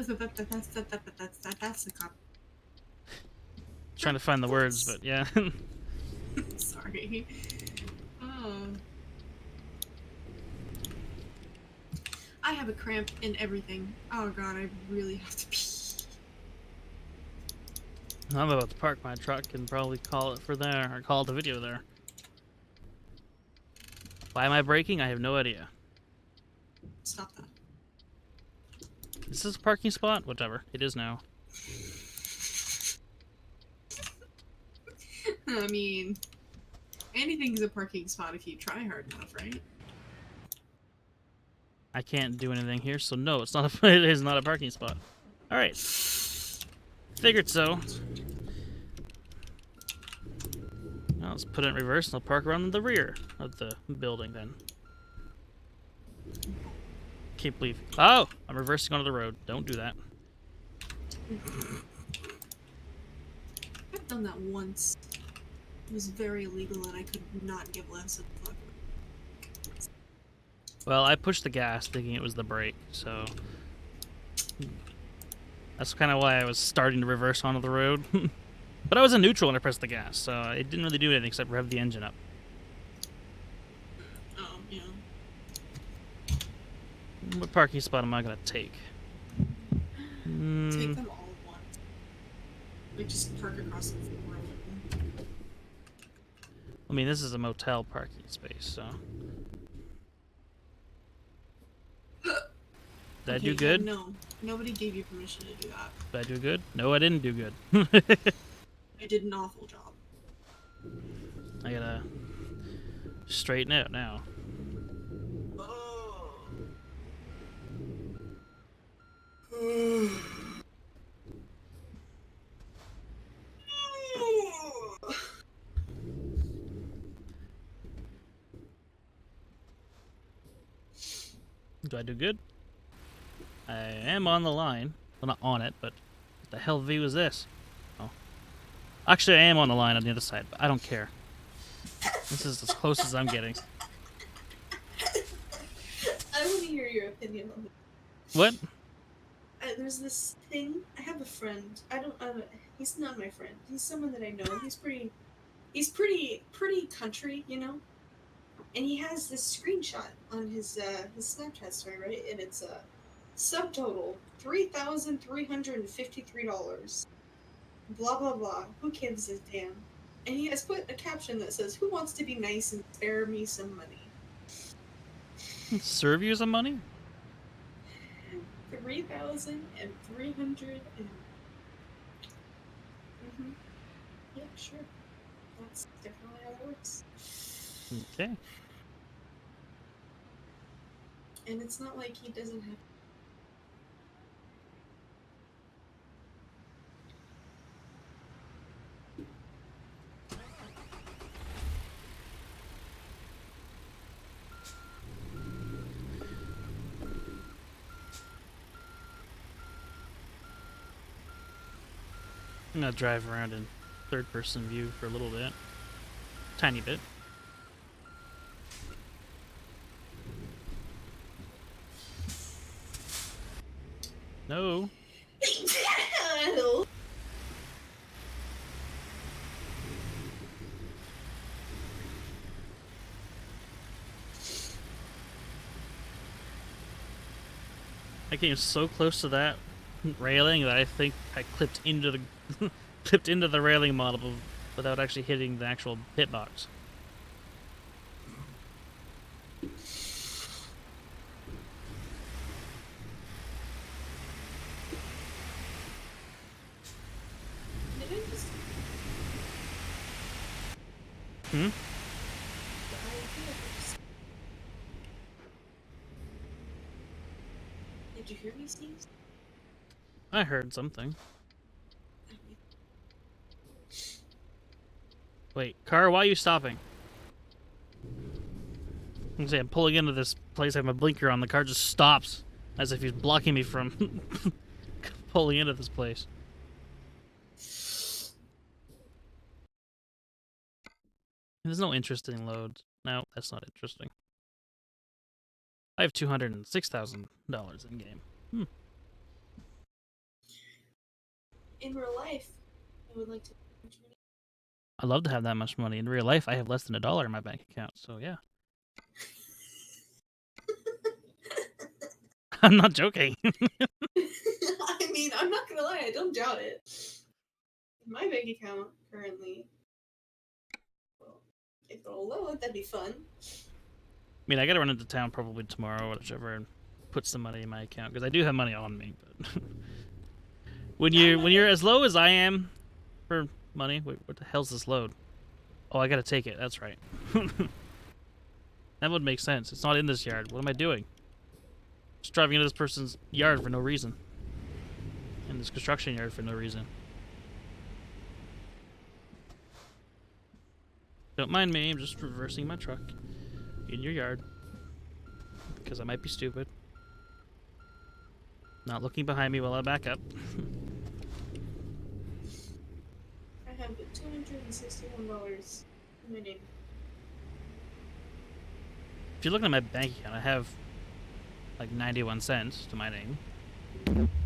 That's the cop. Trying to find the words, but yeah. Sorry. Oh. I have a cramp in everything. Oh god, I really have to pee. I'm about to park my truck and probably call it for there, or call it a video there. Why am I braking? I have no idea. Stop that. Is this a parking spot? Whatever. It is now. I mean, anything's a parking spot if you try hard enough, right? I can't do anything here, so no, it's not a, it is not a parking spot. Alright. Figured so. Now let's put it in reverse and I'll park around the rear of the building then. Can't believe. Oh! I'm reversing onto the road. Don't do that. I've done that once. It was very illegal and I could not give less of a fuck. Well, I pushed the gas thinking it was the brake, so that's kind of why I was starting to reverse onto the road. But I was in neutral when I pressed the gas, so it didn't really do anything except rev the engine up. Oh, yeah. What parking spot am I gonna take? Take them all at once. Like, just park across the road. I mean, this is a motel parking space, so. Did I do good? Yeah, no, nobody gave you permission to do that. Did I do good? No, I didn't do good. I did an awful job. I gotta straighten out now. Do I do good? I am on the line. Well, not on it, but what the hell view is this? Oh. Actually, I am on the line on the other side, but I don't care. This is as close as I'm getting. I want to hear your opinion on this. What? There's this thing. I have a friend. He's not my friend. He's someone that I know. He's pretty country, you know. And he has this screenshot on his Snapchat story, right? And it's a subtotal $3,353. Blah blah blah. Who gives a damn? And he has put a caption that says, "Who wants to be nice and spare me some money?" Serve you some money? 3,300. Yeah, sure. That's definitely how that works. Okay. And it's not like he doesn't have. I'm gonna drive around in third-person view for a little bit. Tiny bit. No. I came so close to that railing that I think I clipped into the clipped into the railing model without actually hitting the actual hitbox. Hmm? Did you hear me sneeze? I heard something. Wait, car, why are you stopping? I'm saying I'm pulling into this place, I have my blinker on, the car just stops as if he's blocking me from pulling into this place. There's no interesting loads. No, that's not interesting. I have $206,000 in game. in real life, I would like to. I'd love to have that much money. In real life, I have less than $1 in my bank account, so yeah. I'm not joking. I mean, I'm not gonna lie, I don't doubt it. My bank account currently. Well, if it'll load, that'd be fun. I mean, I gotta run into town probably tomorrow or whichever and put some money in my account because I do have money on me. But when you're as low as I am for money, wait, what the hell's this load? Oh, I gotta take it. That's right. That would make sense. It's not in this yard. What am I doing? Just driving into this person's yard for no reason. In this construction yard for no reason. Don't mind me. I'm just reversing my truck in your yard because I might be stupid. Not looking behind me while I back up. I have $261 in my name. If you're looking at my bank account, I have like 91 cents to my name.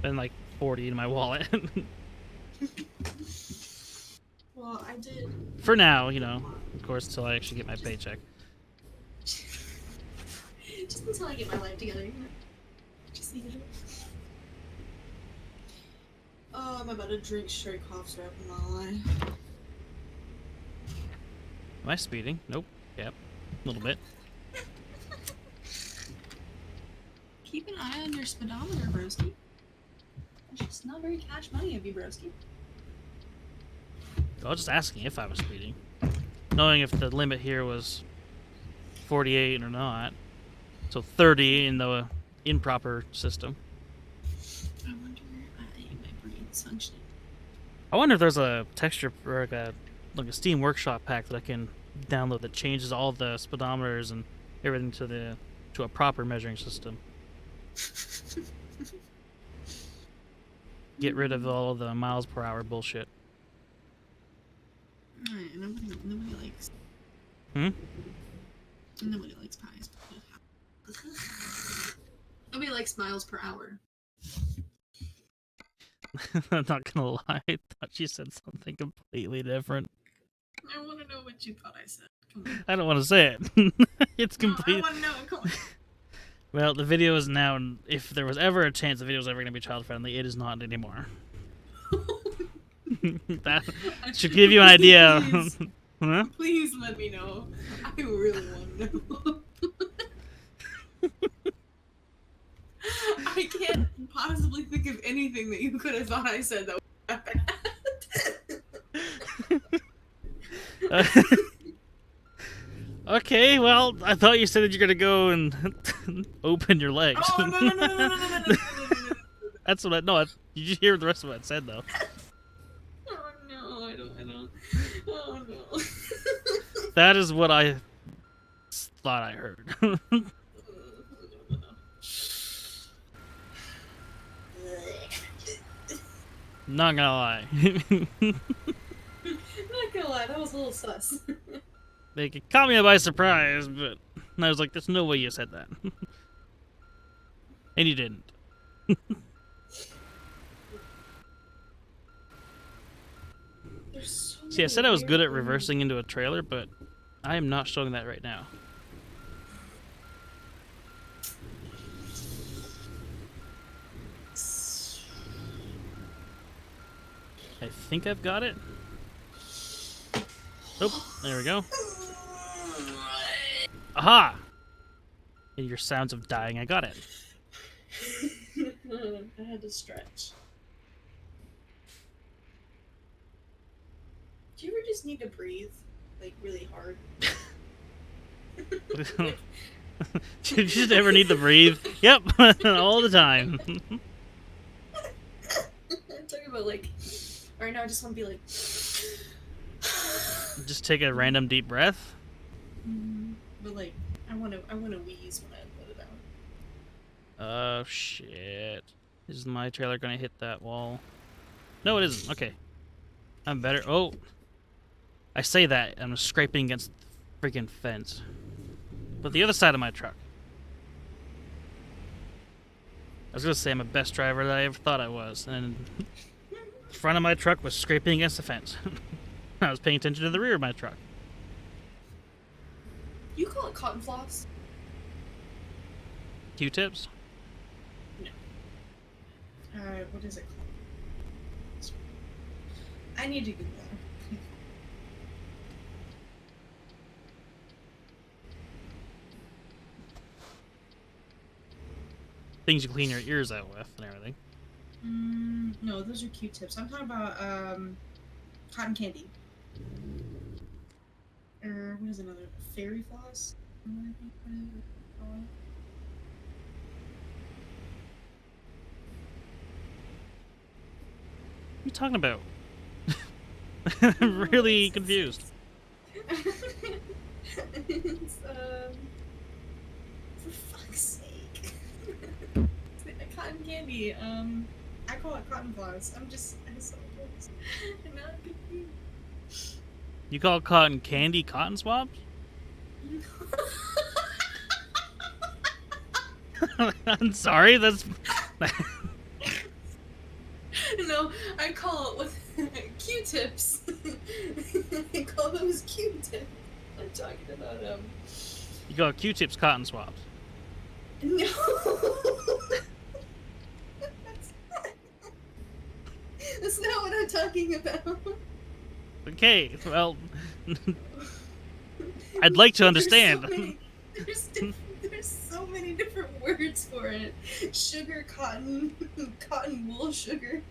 And like 40 in my wallet. Well, I did. For now, you know. Of course, until I actually get my paycheck. Just until I get my life together. Just need it. Oh, I'm about to drink straight cough syrup, I'm not gonna lie. Am I speeding? Nope. Yep. A little bit. Keep an eye on your speedometer, broski. It's just not very cash money of you, broski. I was just asking if I was speeding. Knowing if the limit here was 48 or not. So 30 in the improper system. I wonder my brain's functioning. I wonder if there's a texture or like a Steam Workshop pack that I can download that changes all the speedometers and everything to a proper measuring system. Get rid of all of the miles per hour bullshit. Alright, nobody likes. Hmm? Nobody likes pies. Nobody likes miles per hour. I'm not gonna lie, I thought you said something completely different. I want to know what you thought I said. Come on. I don't want to say it. It's No, complete. I want to know. Come on. Well, the video is now. If there was ever a chance the video was ever going to be child friendly, it is not anymore. That should give you an idea. Please, Huh? please let me know. I really want to know. I can't possibly think of anything that you could have thought I said that was bad. Okay, well, I thought you said that you're gonna go and open your legs. Oh, no. That's what I no. You just hear the rest of what I said though. Oh, no, I don't. Oh, no. That is what I thought I heard. Not gonna lie. Not gonna lie, that was a little sus. They caught me by surprise, but I was like, "There's no way you said that," and you didn't. See, I said I was good at reversing into a trailer, but I am not showing that right now. I think I've got it. Oh, there we go. Aha! In your sounds of dying, I got it. I had to stretch. Do you ever just need to breathe, like, really hard? Did you just ever need to breathe? Yep, all the time. I'm talking about, like, right now I just want to be like... Just take a random deep breath. But, like, I want to wheeze when I let it out. Oh, shit. Is my trailer gonna hit that wall? No, it isn't. Okay. I'm better. Oh! I say that, I'm scraping against the freaking fence. But the other side of my truck. I was gonna say I'm a best driver that I ever thought I was, and front of my truck was scraping against the fence. I was paying attention to the rear of my truck. You call it cotton floss? Q-tips? No. What is it called? I need to Google that. Things you clean your ears out with and everything. No, those are Q-tips. I'm talking about cotton candy. Or what is another? Fairy floss? What is it called? What are you talking about? I'm really confused. It's, for fuck's sake. Cotton candy. I call it cotton floss. I'm so close. And now I'm confused. You call cotton candy cotton swabs? I'm sorry, that's... No, I call it with Q-tips. I call those Q-tips. I'm talking about You call Q-tips cotton swabs. No. That's not what I'm talking about. Okay, well... I'd like to understand. There's so many different words for it. Sugar, cotton, cotton wool sugar,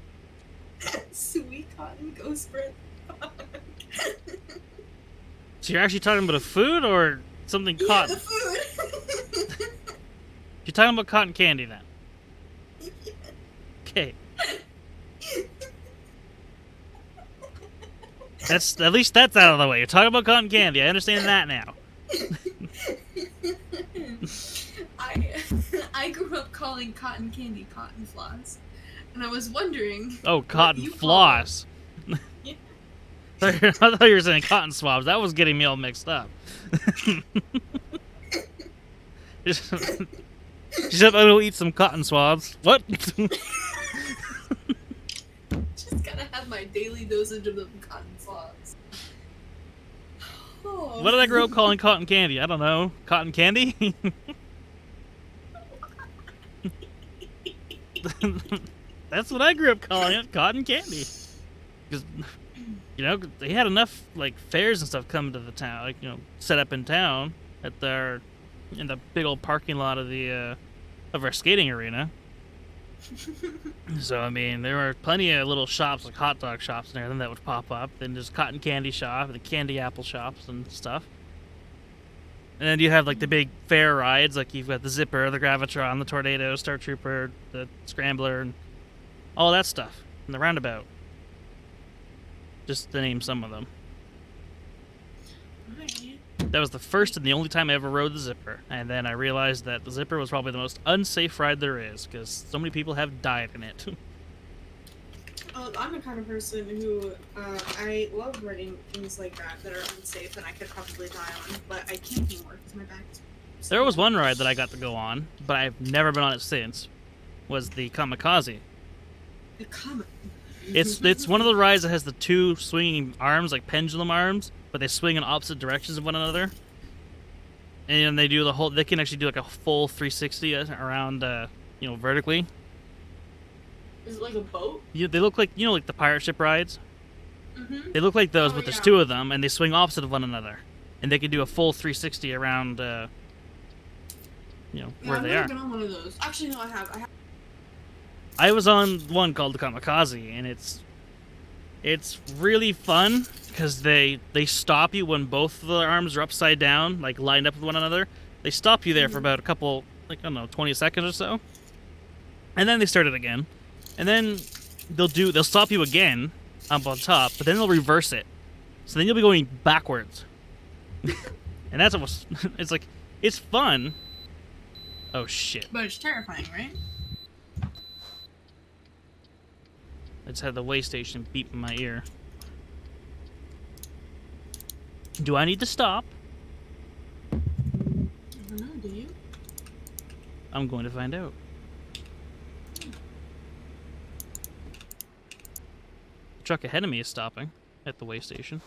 sweet cotton, ghost bread. So you're actually talking about a food or something cotton? Yeah, the food. You're talking about cotton candy then? Yeah. Okay. At least that's out of the way. You're talking about cotton candy. I understand that now. I grew up calling cotton candy cotton floss, and I was wondering. Oh, cotton you call floss. Yeah. I thought you were saying cotton swabs. That was getting me all mixed up. Just I'm gonna eat some cotton swabs. What? Just gotta have my daily dosage of them cotton swabs. Oh. What did I grow up calling cotton candy? I don't know. Cotton candy? That's what I grew up calling it, cotton candy. Because, you know, they had enough, like, fairs and stuff coming to the town, like, you know, set up in town in the big old parking lot of of our skating arena. So, I mean, there were plenty of little shops, like hot dog shops and everything that would pop up. Then there's cotton candy shop, the candy apple shops and stuff. And then you have, like, the big fair rides, like you've got the Zipper, the Gravitron, the Tornado, Star Trooper, the Scrambler, and all that stuff in the roundabout. Just to name some of them. Alright. That was the first and the only time I ever rode the Zipper. And then I realized that the Zipper was probably the most unsafe ride there is, because so many people have died in it. I'm the kind of person who, I love riding things like that are unsafe and I could probably die on, but I can't anymore because my back is... There was one ride that I got to go on, but I've never been on it since, was the Kamikaze. The comet. It's one of the rides that has the two swinging arms, like pendulum arms, but they swing in opposite directions of one another. And they do they can actually do like a full 360 around, you know, vertically. Is it like a boat? They look like, you know, like the pirate ship rides? Mm-hmm. They look like those, Oh, but there's yeah. two of them, and they swing opposite of one another. And they can do a full 360 around, you know, Yeah, where I've they never are. been on one of those. Actually, no, I have. I was on one called the Kamikaze, and it's really fun because they stop you when both of the arms are upside down, like lined up with one another. They stop you there for about a couple, like, I don't know, 20 seconds or so, and then they start it again, and then they'll stop you again up on top, but then they'll reverse it, so then you'll be going backwards, and that's almost it's like it's fun. Oh shit! But it's terrifying, right? I just had the way station beep in my ear. Do I need to stop? I don't know, do you? I'm going to find out. The truck ahead of me is stopping at the way station.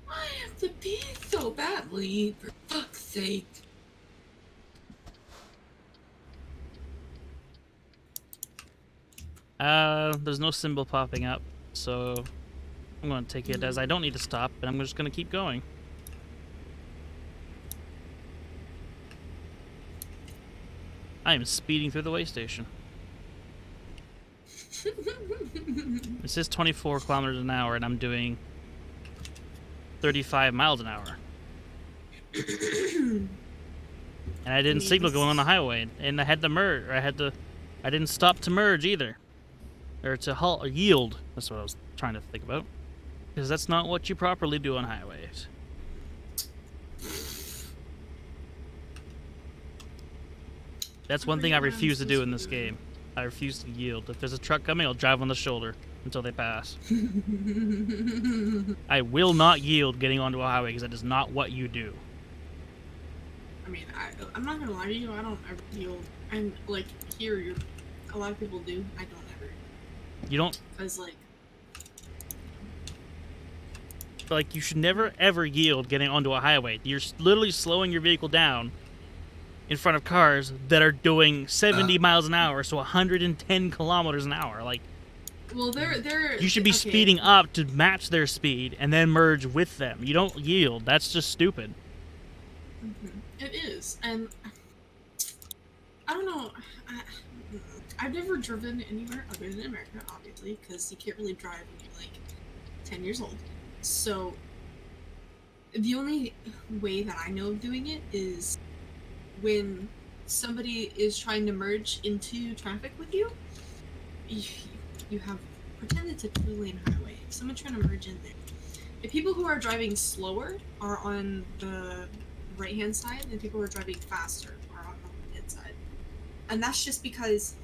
I have to pee so badly, for fuck's sake. There's no symbol popping up, so I'm going to take it as I don't need to stop, and I'm just going to keep going. I am speeding through the way station. It says 24 kilometers an hour, and I'm doing 35 miles an hour. And I didn't signal going on the highway, and I had to merge. I didn't stop to merge either, or to halt or yield. That's what I was trying to think about, because that's not what you properly do on highways. That's one thing I refuse to do in this game. I refuse to yield. If there's a truck coming, I'll drive on the shoulder until they pass. I will not yield getting onto a highway because that is not what you do. I mean, I'm not gonna lie to you, I don't ever yield. And, like, here, a lot of people do. I don't ever. You don't... Because, like... Like, you should never, ever yield getting onto a highway. You're literally slowing your vehicle down in front of cars that are doing 70 miles an hour, so 110 kilometers an hour. Like, well, they're you should be speeding up to match their speed and then merge with them. You don't yield. That's just stupid. It is, and I don't know. I've never driven anywhere other than America, obviously, because you can't really drive when you're like 10 years old. So the only way that I know of doing it is when somebody is trying to merge into traffic with you. You have pretended to two-lane highway. If someone's trying to merge in there, if people who are driving slower are on the right-hand side, and people who are driving faster are on the left-hand side. And that's just because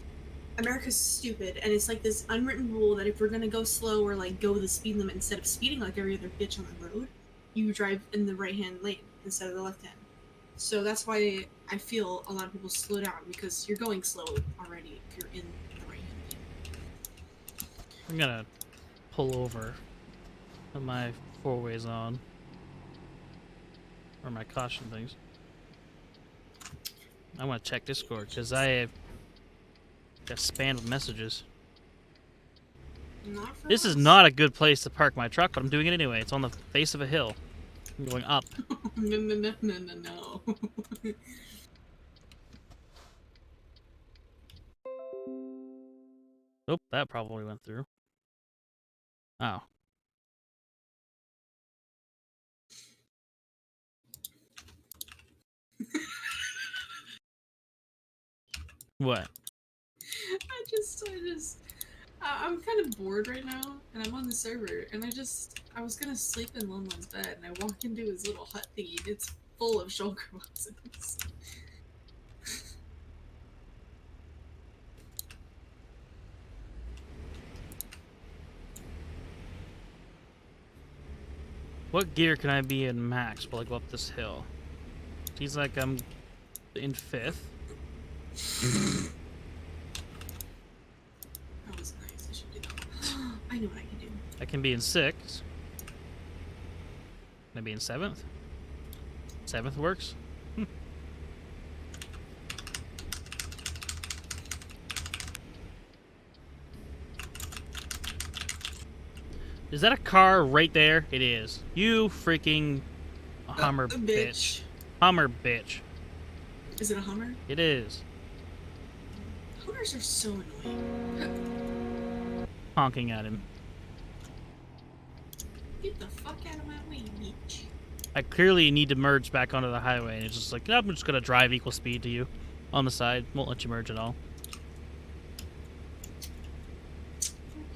America's stupid, and it's like this unwritten rule that if we're gonna go slow or like go the speed limit instead of speeding like every other bitch on the road, you drive in the right-hand lane instead of the left-hand. So that's why I feel a lot of people slow down, because you're going slow already if you're in the right-hand lane. I'm gonna pull over with my four-ways on. Or my caution things. I want to check Discord because I have got spammed with messages. This is not a good place to park my truck, but I'm doing it anyway. It's on the face of a hill. I'm going up. No. Oh, that probably went through. Oh. What? I'm kind of bored right now, and I'm on the server, and I was gonna sleep in Lunlun's bed, and I walk into his little hut thingy, and it's full of shulker boxes. What gear can I be in max while I go up this hill? Seems like I'm in 5th. That was nice. I should do that. I know what I can do. I can be in 6th. Can I be in 7th? 7th works? Is that a car right there? It is. You freaking Hummer bitch. Hummer bitch. Is it a Hummer? It is. Hummers are so annoying. Honking at him. Get the fuck out of my way, bitch. I clearly need to merge back onto the highway, and it's just like, I'm just gonna drive equal speed to you on the side. Won't let you merge at all.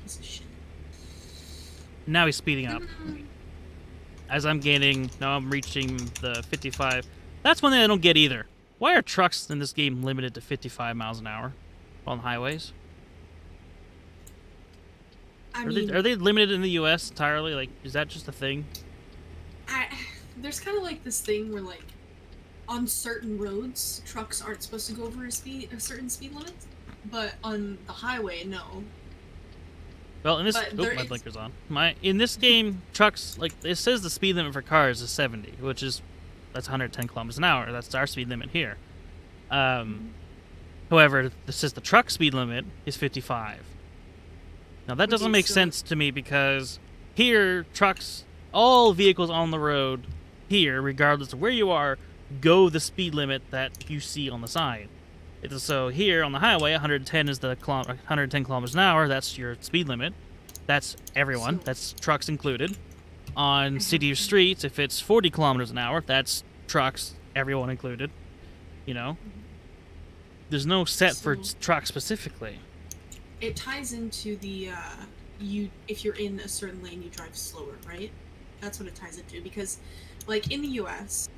Piece of shit. Now he's speeding up. As I'm gaining, now I'm reaching the 55. That's one thing I don't get either. Why are trucks in this game limited to 55 miles an hour on highways? Are they limited in the US entirely? Like, is that just a thing? There's kind of like this thing where, like, on certain roads, trucks aren't supposed to go over a certain speed limit, but on the highway, no. Well, in this, But oh, there my is- blinker's on. In this game, trucks, like, it says the speed limit for cars is 70, which is, that's 110 kilometers an hour. That's our speed limit here. However, this says the truck speed limit is 55. Now that doesn't Okay, make so- sense to me because here, trucks, all vehicles on the road here, regardless of where you are, go the speed limit that you see on the sign. So here on the highway, 110 is the 110 kilometers an hour. That's your speed limit. That's everyone. So- That's trucks included. On city streets, if it's 40 kilometers an hour, that's trucks, everyone included. You know, there's no set for So- trucks specifically. It ties into the if you're in a certain lane, you drive slower, right? That's what it ties into, because like in the US,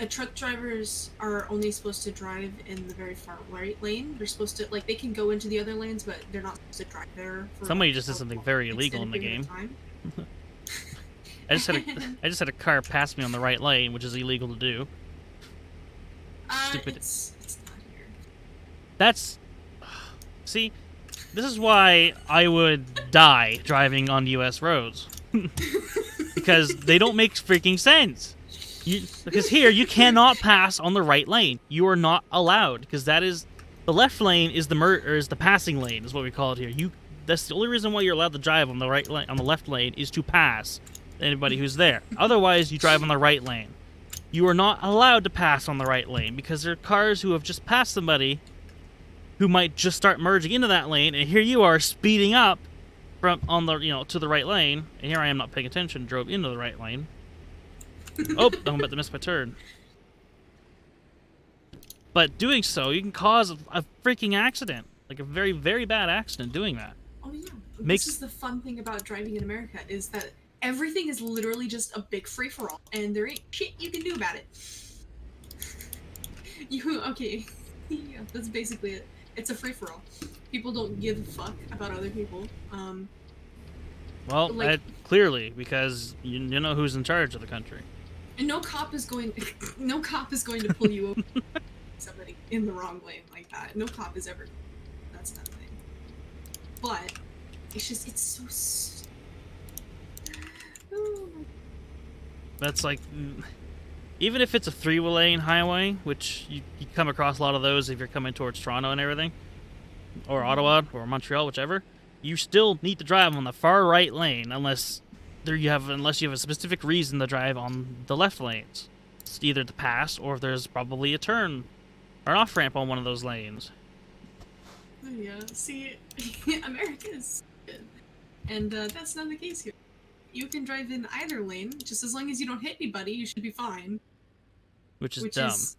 truck drivers are only supposed to drive in the very far right lane. They're supposed to, like, they can go into the other lanes, but they're not supposed to drive there for Somebody like, just did a something very illegal in extended the period game. of time. I just had a car pass me on the right lane, which is illegal to do. Stupid. It's not here. That's, see, this is why I would die driving on U.S. roads because they don't make freaking sense. Because here you cannot pass on the right lane. You are not allowed because that is the left lane is the passing lane is what we call it here. That's the only reason why you're allowed to drive on the right lane, on the left lane is to pass anybody who's there. Otherwise, you drive on the right lane. You are not allowed to pass on the right lane because there are cars who have just passed somebody who might just start merging into that lane, and here you are speeding up from on the to the right lane, and here I am not paying attention, drove into the right lane. Oh, I'm about to miss my turn. But doing so, you can cause a freaking accident, like a very, very bad accident doing that. Oh yeah. Makes- This is the fun thing about driving in America is that everything is literally just a big free for all, and there ain't shit you can do about it. Okay. Yeah, that's basically it. It's a free for all. People don't give a fuck about other people. Well, Like- clearly, because you know who's in charge of the country. And no cop is going to pull you over somebody in the wrong lane like that. No cop is ever. That's not a thing. But it's so. Oh my. That's like, even if it's a 3-lane highway, which you come across a lot of those if you're coming towards Toronto and everything, or Ottawa, or Montreal, whichever, you still need to drive on the far right lane unless you have a specific reason to drive on the left lanes. It's either to pass or if there's probably a turn or an off-ramp on one of those lanes. Yeah, see, America is good. And that's not the case here. You can drive in either lane, just as long as you don't hit anybody, you should be fine. Which is Which dumb. is...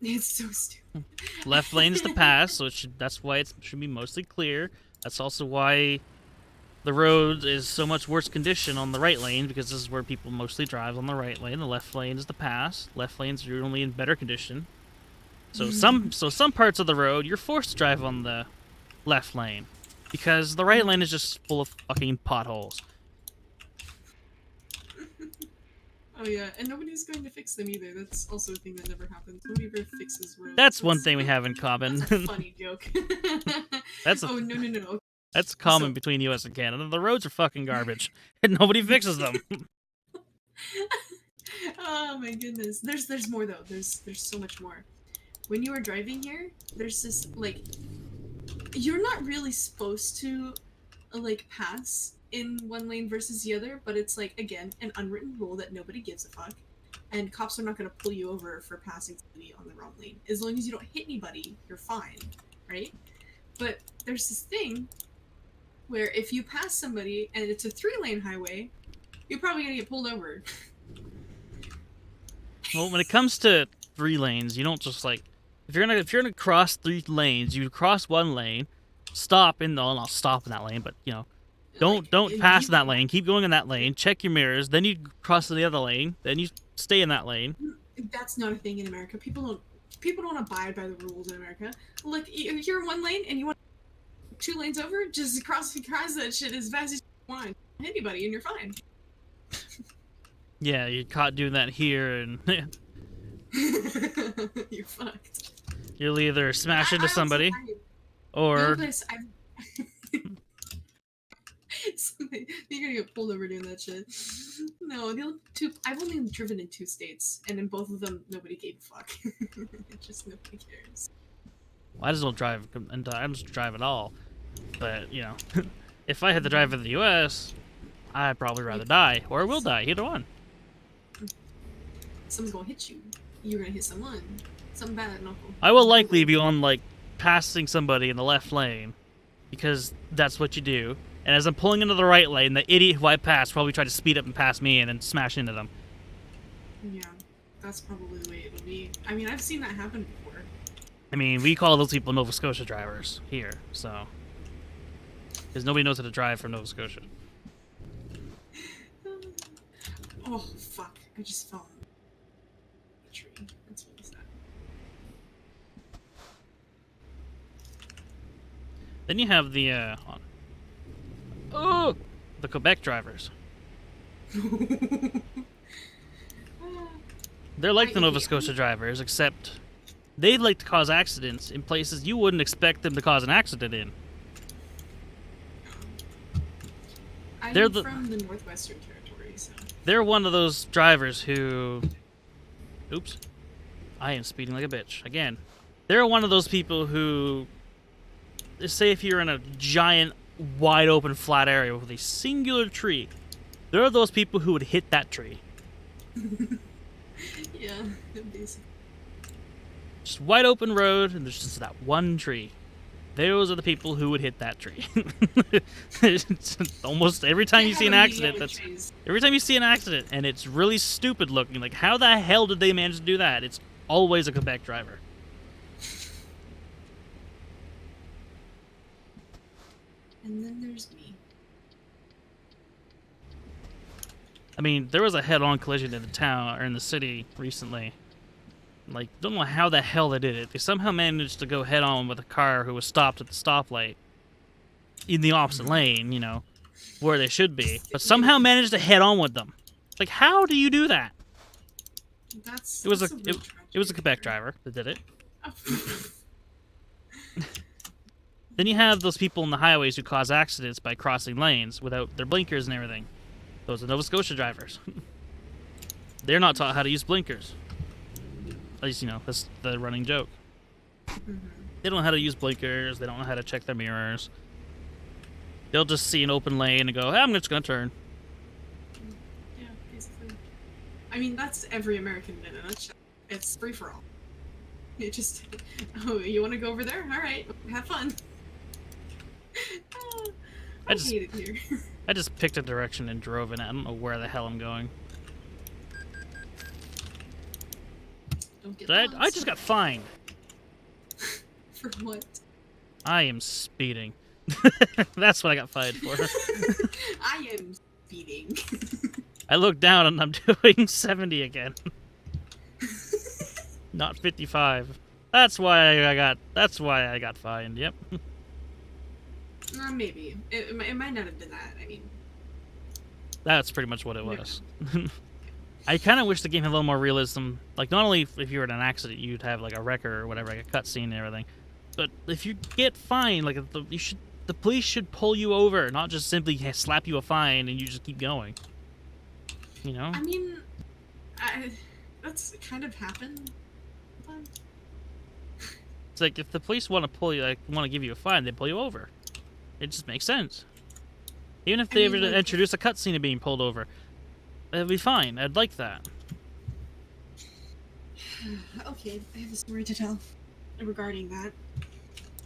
It's so stupid. Left lane is the pass, so that's why it should be mostly clear. That's also why the road is so much worse condition on the right lane, because this is where people mostly drive on the right lane. The left lane is the pass. Left lanes are only in better condition. So some parts of the road you're forced to drive on the left lane because the right lane is just full of fucking potholes. Oh yeah, and nobody's going to fix them either. That's also a thing that never happens. Nobody ever fixes roads. That's one thing we have in common. That's a funny joke. Oh, no. That's common So- between U.S. and Canada. The roads are fucking garbage, and nobody fixes them. Oh my goodness. There's more though. There's so much more. When you are driving here, there's this like you're not really supposed to like pass in one lane versus the other, but it's like again an unwritten rule that nobody gives a fuck. And cops are not gonna pull you over for passing somebody on the wrong lane. As long as you don't hit anybody, you're fine, right? But there's this thing where if you pass somebody and it's a 3-lane highway, you're probably gonna get pulled over. Well, when it comes to 3 lanes, you don't just like if you're gonna cross 3 lanes, you cross one lane, stop in not stop in that lane, but don't Like, pass you- in that lane. Keep going in that lane. Check your mirrors. Then you cross to the other lane. Then you stay in that lane. That's not a thing in America. People don't abide by the rules in America. Look, if you're in one lane and you want 2 lanes over, just cross that shit as fast as you want. Hit anybody and you're fine. Yeah, you're caught doing that here, and You're fucked. you'll either smash I into also somebody find- the or only place I've You're gonna get pulled over doing that shit. No, the only two. I've only driven in 2 states, and in both of them, nobody gave a fuck. Just nobody cares. Well, I just don't drive, and I don't drive at all. But you know, if I had to drive in the U.S., I'd probably rather die, or I will die. Either one. Someone's gonna hit you. You're gonna hit someone. Something bad, knuckle. I will likely be on like passing somebody in the left lane, because that's what you do. And as I'm pulling into the right lane, the idiot who I passed probably tried to speed up and pass me in and smash into them. Yeah, that's probably the way it'll be. I mean, I've seen that happen before. I mean, we call those people Nova Scotia drivers here, so because nobody knows how to drive from Nova Scotia. Oh fuck! I just fell in a tree. That's really sad. Then you have the the Quebec drivers. They're like the Nova Scotia drivers, except they like to cause accidents in places you wouldn't expect them to cause an accident in. I'm They're from the Northwestern Territory, so. They're one of those drivers who... Oops. I am speeding like a bitch. Again. They're one of those people who... Say if you're in a giant, wide open, flat area with a singular tree, there are those people who would hit that tree. Yeah, basically. Just wide open road, and there's just that one tree. Those are the people who would hit that tree. Almost every time you see an accident, every time you see an accident, and it's really stupid looking. Like, how the hell did they manage to do that? It's always a Quebec driver. And then there's me. I mean, there was a head-on collision in the town or in the city recently. Like, don't know how the hell they did it. They somehow managed to go head-on with a car who was stopped at the stoplight in the opposite lane, you know, where they should be, but somehow managed to head-on with them. Like, how do you do that? It was a Quebec driver that did it. Then you have those people on the highways who cause accidents by crossing lanes without their blinkers and everything. Those are Nova Scotia drivers. They're not taught how to use blinkers. At least, you know, that's the running joke. They don't know how to use blinkers. They don't know how to check their mirrors. They'll just see an open lane and go, hey, I'm just going to turn. Yeah, basically. I mean, that's every American in a nutshell. It's free for all. You just, oh, you want to go over there? All right, have fun. I hate it here. I just picked a direction and drove in it. I don't know where the hell I'm going. Don't get I just got fined. For what? I am speeding. That's what I got fined for. I am speeding. I look down and I'm doing 70 again. Not 55. That's why I got fined. Yep. Maybe. It might not have been that. I mean, that's pretty much what it was. I kind of wish the game had a little more realism. Like, not only if you were in an accident, you'd have like a wrecker or whatever, like a cutscene and everything, but if you get fined, like the police should pull you over, not just simply slap you a fine and you just keep going. You know? I mean, that's kind of happened. It's like if the police want to pull you, like want to give you a fine, they pull you over. It just makes sense. Even if they ever introduce a cutscene of being pulled over, it'd be fine. I'd like that. Okay, I have a story to tell regarding that.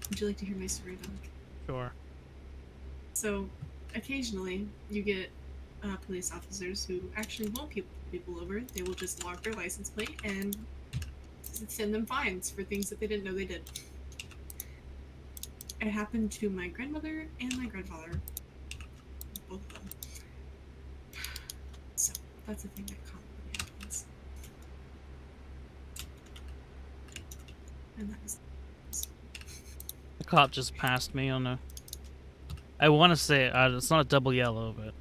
Would you like to hear my story, Doc? Sure. So, occasionally, you get police officers who actually won't pull people over. They will just log their license plate and send them fines for things that they didn't know they did. It happened to my grandmother and my grandfather. Both of them. So, that's a thing that commonly happens. And that was... The cop just passed me on a... I want to say it's not a double yellow, but...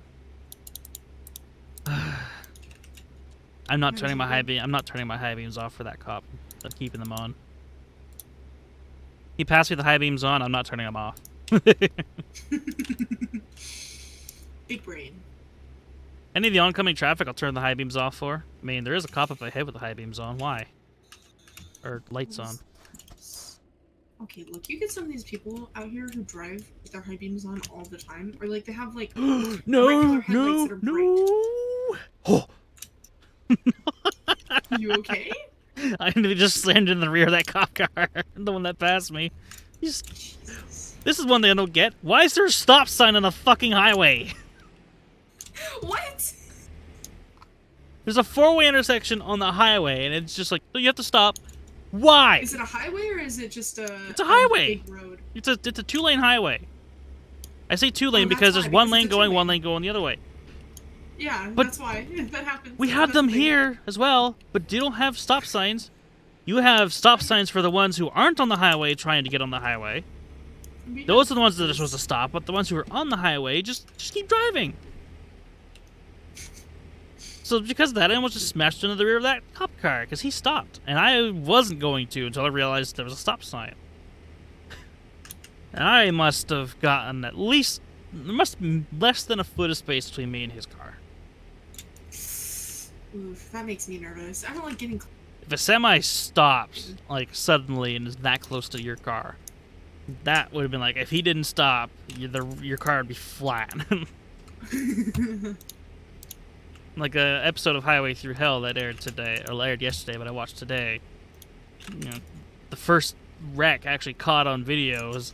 I'm not turning my high beam. I'm not turning my high beams off for that cop. I'm keeping them on. He passed me the high beams on. I'm not turning them off. Big brain. Any of the oncoming traffic, I'll turn the high beams off for. I mean, there is a cop up ahead with the high beams on. Why? Or lights on. Okay, look, you get some of these people out here who drive with their high beams on all the time, or like they have like regular headlights that are bright. Oh, You okay? I just slammed in the rear of that cop car, the one that passed me. Jesus. This is one thing I don't get. Why is there a stop sign on the fucking highway? What? There's a four-way intersection on the highway, and it's just like, so you have to stop. Why? Is it a highway or is it just a? It's a highway. Big road. It's a two-lane highway. I say two-lane that's because there's why, one because lane it's a going, two-lane. one lane going the other way. Yeah, But that's why that happens. We That's have the them thing. here as well, but you don't have stop signs. You have stop signs for the ones who aren't on the highway trying to get on the highway. We have- Those are the ones that are supposed to stop, but the ones who are on the highway just keep driving. So because of that, I almost just smashed into the rear of that cop car because he stopped, and I wasn't going to until I realized there was a stop sign. And I must have gotten at least there must be less than a foot of space between me and his car. Oof, that makes me nervous. I don't like getting. If a semi stops like suddenly and is that close to your car, that would have been like if he didn't stop, your car would be flat. Like a episode of Highway Through Hell that aired today, or aired yesterday, but I watched today. You know, the first wreck actually caught on video was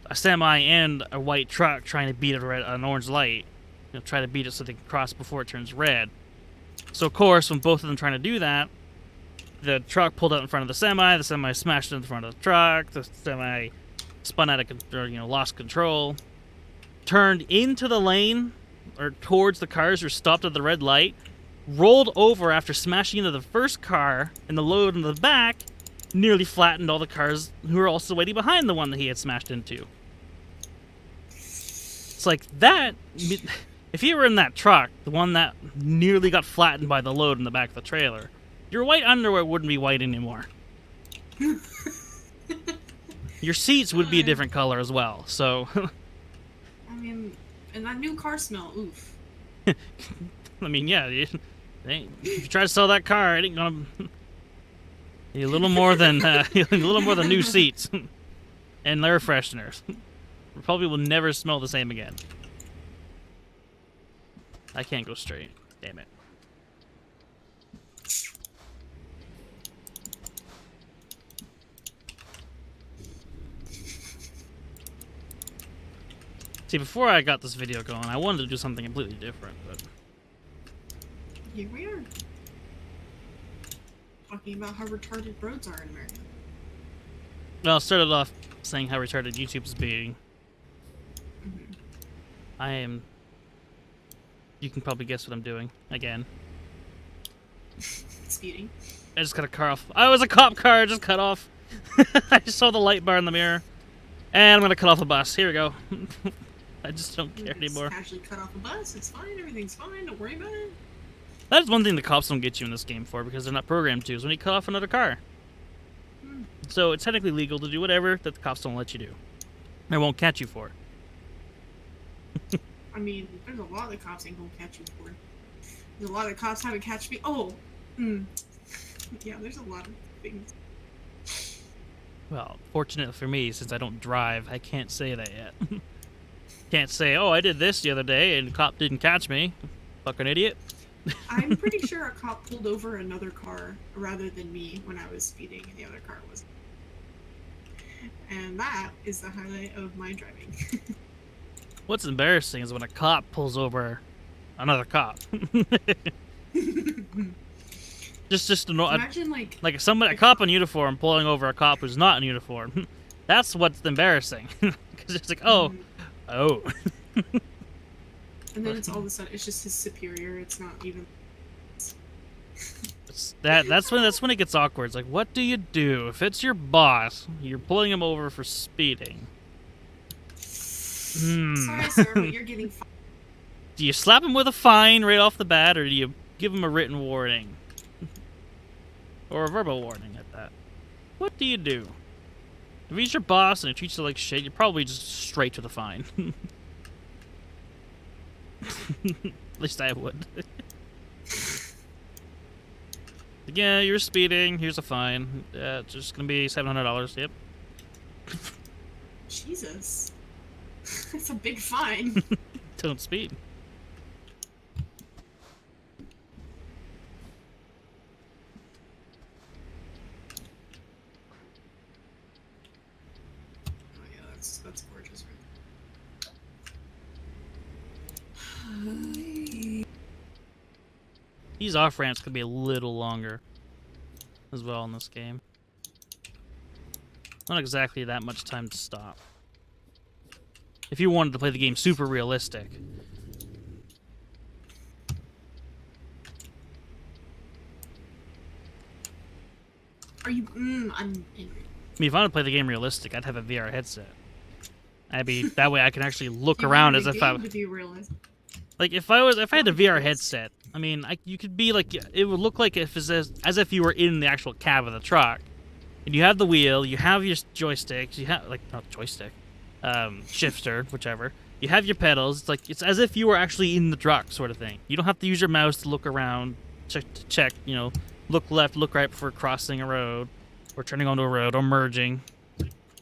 a semi and a white truck trying to beat an orange light. Try to beat it so they can cross before it turns red. So of course, when both of them trying to do that, the truck pulled out in front of the semi smashed in front of the truck, the semi spun out of lost control, turned into the lane or towards the cars who were stopped at the red light, rolled over after smashing into the first car, and the load in the back nearly flattened all the cars who were also waiting behind the one that he had smashed into. It's like that. If you were in that truck, the one that nearly got flattened by the load in the back of the trailer, your white underwear wouldn't be white anymore. Your seats would be a different color as well, so... I mean, and that new car smell, oof. I mean, yeah, if you try to sell that car, it ain't gonna be a little more than new seats and air fresheners. Probably will never smell the same again. I can't go straight. Damn it. See, before I got this video going, I wanted to do something completely different, but... Here we are. Talking about how retarded roads are in America. Well, I started off saying how retarded YouTube is being. Mm-hmm. I am... You can probably guess what I'm doing. Again. Speeding. I just cut a car off. I was a cop car, I just cut off. I just saw the light bar in the mirror. And I'm gonna cut off a bus. Here we go. I just don't care anymore. Casually cut off a bus. It's fine. Everything's fine. Don't worry about it. That's one thing the cops don't get you in this game for, because they're not programmed to, is when you cut off another car. So it's technically legal to do whatever that the cops don't let you do. They won't catch you for. I mean, there's a lot of cops ain't gonna catch you for. There's a lot of cops haven't catch me. Oh, yeah. There's a lot of things. Well, fortunate for me, since I don't drive, I can't say that yet. Can't say, oh, I did this the other day and the cop didn't catch me. Fucking idiot. I'm pretty sure a cop pulled over another car rather than me when I was speeding and the other car was. And that is the highlight of my driving. What's embarrassing is when a cop pulls over another cop. just to know, Imagine like a cop in uniform pulling over a cop who's not in uniform. That's what's embarrassing. Because it's like, oh. And then it's all of a sudden it's just his superior. It's not even. That's when it gets awkward. It's like, what do you do if it's your boss? You're pulling him over for speeding. Sorry, sir, but you're getting fined. Do you slap him with a fine right off the bat, or do you give him a written warning? Or a verbal warning at that? What do you do? If he's your boss and he treats you like shit, you're probably just straight to the fine. At least I would. Yeah, you're speeding. Here's a fine. It's just gonna be $700. Yep. Jesus. That's a big fine. Don't speed. Oh yeah, that's gorgeous, right? These off ramps could be a little longer as well in this game. Not exactly that much time to stop. If you wanted to play the game super realistic. Are you? I'm angry. I mean, if I wanted to play the game realistic, I'd have a VR headset. That way I can actually look around as if I to be realistic. like if I had a VR headset. I mean, you could be like, it would look like as if you were in the actual cab of the truck, and you have the wheel, you have your joysticks, you have like not joystick, shifter, whichever. You have your pedals. It's as if you were actually in the truck, sort of thing. You don't have to use your mouse to look around, check, look left, look right before crossing a road, or turning onto a road, or merging.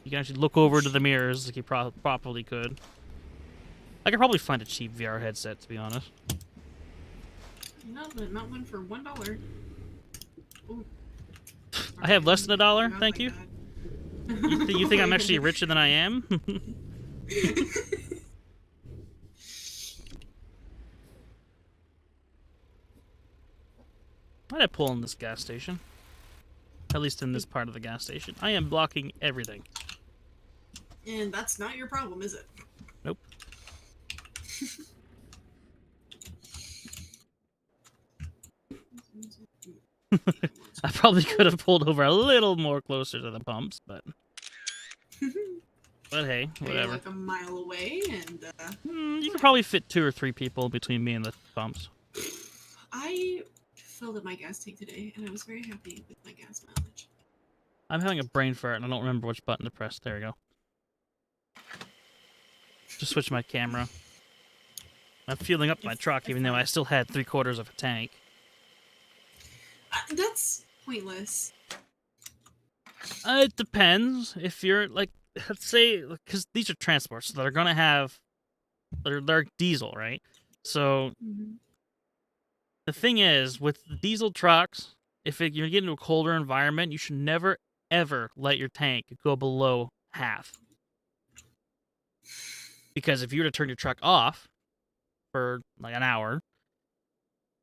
You can actually look over to the mirrors like you probably could. I could probably find a cheap VR headset, to be honest. No, but not one for $1. Ooh. I have less than $1, Not thank like you. that. You think I'm actually richer than I am? Why'd I pull in this gas station? At least in this part of the gas station. I am blocking everything. And that's not your problem, is it? Nope. I probably could have pulled over a little more closer to the pumps, but hey, whatever. Like a mile away, and You could probably fit 2 or 3 people between me and the pumps. I filled up my gas tank today, and I was very happy with my gas mileage. I'm having a brain fart, and I don't remember which button to press. There we go. Just switch my camera. I'm fueling up my truck, even though I still had 3/4 of a tank. That's pointless. It depends. If you're like, let's say, because these are transports, so they're gonna have, they're diesel, right? So the thing is, with diesel trucks, if you get into a colder environment, you should never ever let your tank go below half. Because if you were to turn your truck off for like an hour,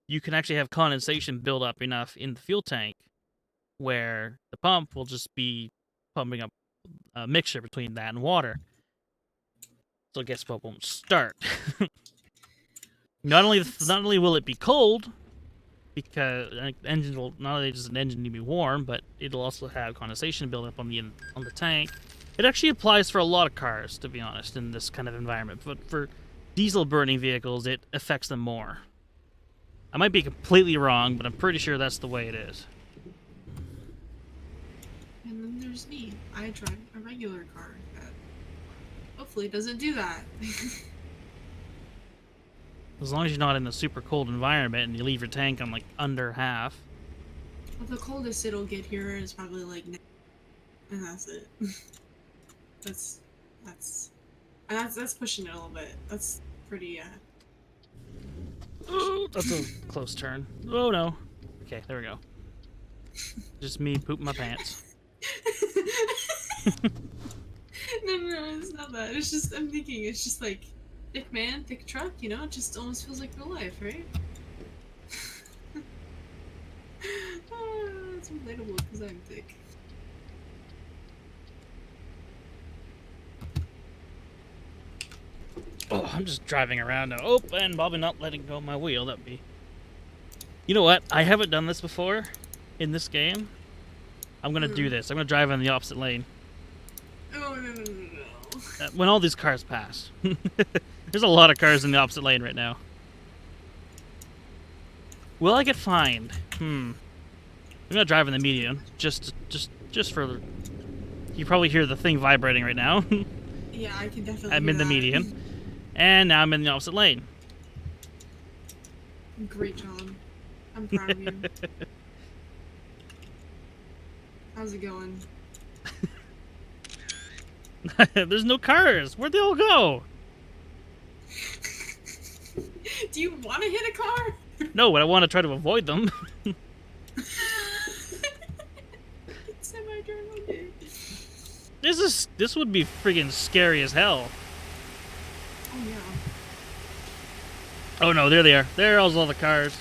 you can actually have condensation build up enough in the fuel tank where the pump will just be pumping up a mixture between that and water. So guess what won't start? Not only will it be cold, because engine will not only does an engine need to be warm, but it'll also have condensation build up on the tank. It actually applies for a lot of cars, to be honest, in this kind of environment. But for diesel burning vehicles, it affects them more. I might be completely wrong, but I'm pretty sure that's the way it is. And then there's me. I drive a regular car that hopefully doesn't do that. As long as you're not in a super cold environment and you leave your tank on like under half. Well, the coldest it'll get here is probably like, and that's it. that's pushing it a little bit. That's pretty. Oh, that's a close turn. Oh no. Okay, there we go. Just me pooping my pants. No, it's not that. It's just I'm thinking. It's just like thick man, thick truck. You know, it just almost feels like real life, right? It's relatable because I'm thick. Oh, I'm just driving around now. Oh, and Bobby not letting go of my wheel. That'd be... You know what? I haven't done this before in this game. I'm gonna do this. I'm gonna drive in the opposite lane. Oh, no. When all these cars pass. There's a lot of cars in the opposite lane right now. Will I get fined? I'm gonna drive in the median. Just for... You probably hear the thing vibrating right now. Yeah, I can definitely I'm hear in the that. median. And now I'm in the opposite lane. Great, John. I'm proud of you. How's it going? There's no cars. Where'd they all go? Do you want to hit a car? No, but I want to try to avoid them. It's my turn, okay. This would be friggin' scary as hell. Oh yeah. Oh no, there they are. There are all the cars.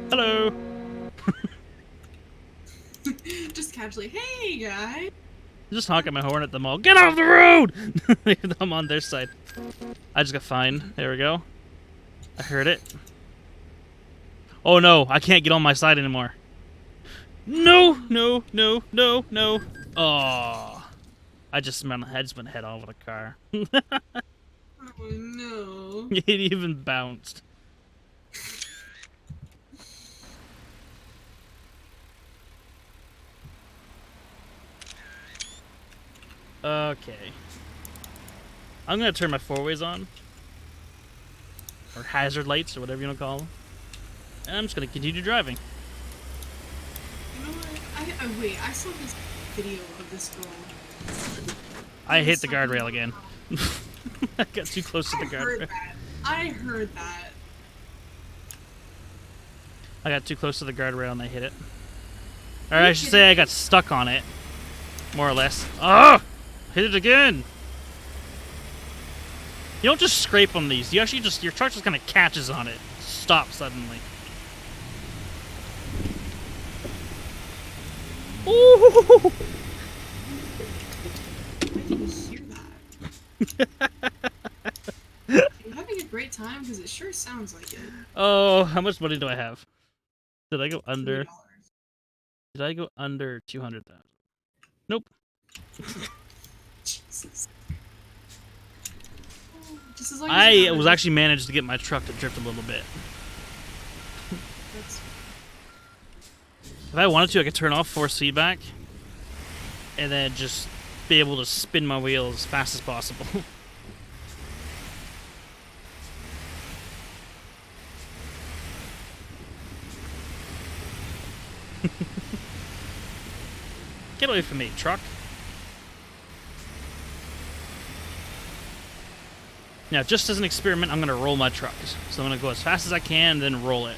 Hello. Just casually, hey guy. Just honking my horn at them all. Get off the road! I'm on their side. I just got fined. There we go. I heard it. Oh no, I can't get on my side anymore. No, no, no, no, no. Oh, I just went head on with a car. Oh no. It even bounced. Okay. I'm gonna turn my four-ways on. Or hazard lights, or whatever you want to call them. And I'm just gonna continue driving. You know what? Wait, I saw this video of this girl. I hit the guardrail again. I got too close to the guardrail. I heard that. I got too close to the guardrail and I hit it. Or I should say I got stuck on it. More or less. Oh! Hit it again! You don't just scrape on these. You actually just, your truck just kind of catches on it. Stops suddenly. Ooh! I didn't hear that. You're having a great time because it sure sounds like it. Oh, how much money do I have? Did I go under? $3. Did I go under 200,000? Nope. Jesus. Just as long as you're I not was a- actually managed to get my truck to drift a little bit. That's- If I wanted to, I could turn off force feedback and then just be able to spin my wheels as fast as possible. Get away from me, truck. Now, just as an experiment, I'm going to roll my truck. So I'm going to go as fast as I can, then roll it.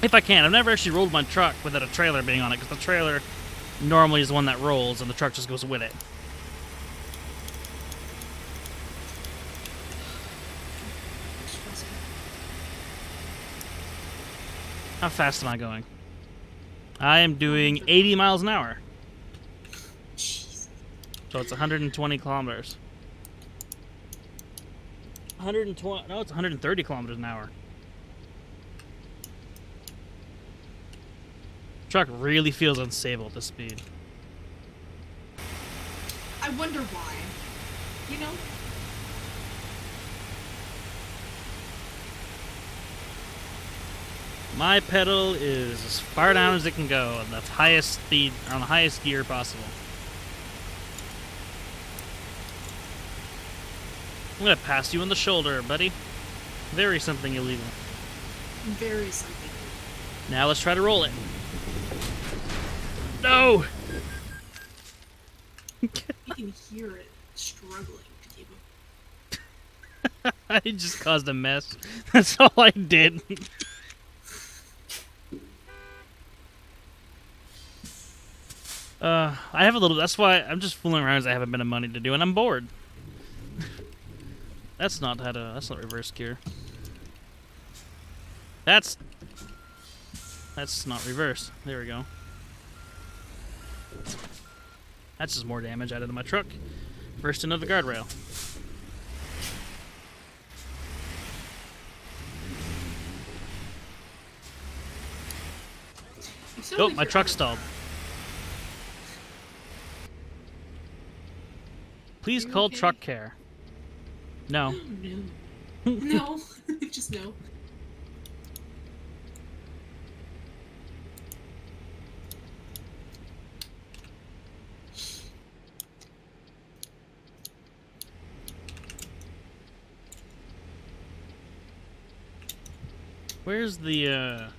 If I can. I've never actually rolled my truck without a trailer being on it, because the trailer normally is the one that rolls, and the truck just goes with it. How fast am I going? I am doing 80 miles an hour. Jeez. So it's 120 kilometers. 120, no, it's 130 kilometers an hour. Truck really feels unstable at this speed. I wonder why. You know? My pedal is as far down as it can go on the highest speed, on the highest gear possible. I'm gonna pass you on the shoulder, buddy. Very something illegal. Very something. Now let's try to roll it. No! You can hear it struggling to keep up. I just caused a mess. That's all I did. I have a little. That's why I'm just fooling around. As I haven't been of money to do, and I'm bored. That's not how to. That's not reverse gear. That's not reverse. There we go. That's just more damage added to my truck. First into the guardrail. Oh, my truck stalled. Please call okay? truck care. No. No. No. Just no. Where's the, I'm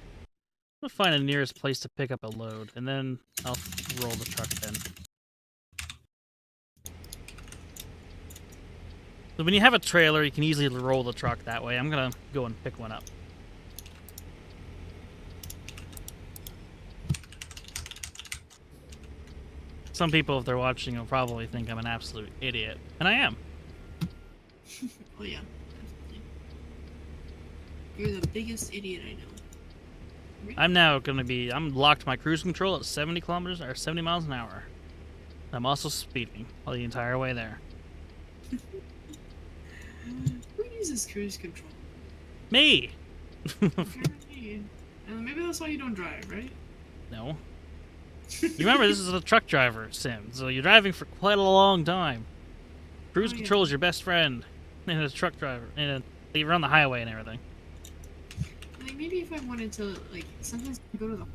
gonna find the nearest place to pick up a load, and then I'll roll the truck then. So when you have a trailer, you can easily roll the truck that way. I'm gonna go and pick one up. Some people, if they're watching, will probably think I'm an absolute idiot. And I am. Oh yeah, definitely. You're the biggest idiot I know. Really? I'm now gonna be, I'm locked my cruise control at 70 kilometers, or 70 miles an hour. I'm also speeding the entire way there. Who uses cruise control? Me! Apparently. Maybe that's why you don't drive, right? No. You remember, this is a truck driver sim, so you're driving for quite a long time. Cruise Oh, yeah. control is your best friend, and a truck driver, and you're on the highway and everything. Like, maybe if I wanted to, like, sometimes I go to the...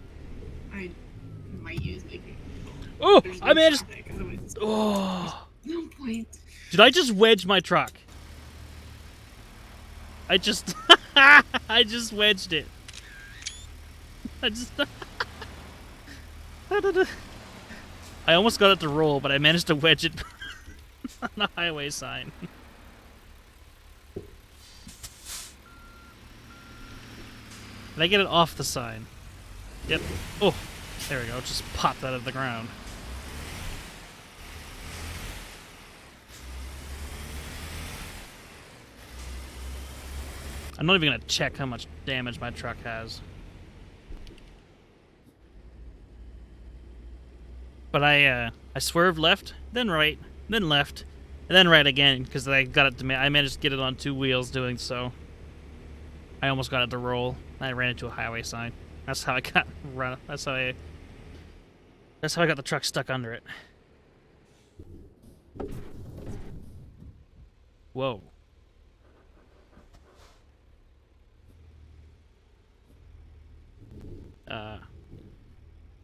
I might use, like... Oh, there's I managed... traffic, otherwise Oh, no point. did I just wedge my truck? I just... I just wedged it. I just... I almost got it to roll, but I managed to wedge it on the highway sign. Did I get it off the sign? Yep. Oh, there we go. It just popped out of the ground. I'm not even gonna check how much damage my truck has. But I swerved left, then right, then left, and then right again because I got it to I managed to get it on two wheels doing so. I almost got it to roll. I ran into a highway sign. That's how I got run. That's how I got the truck stuck under it. Whoa.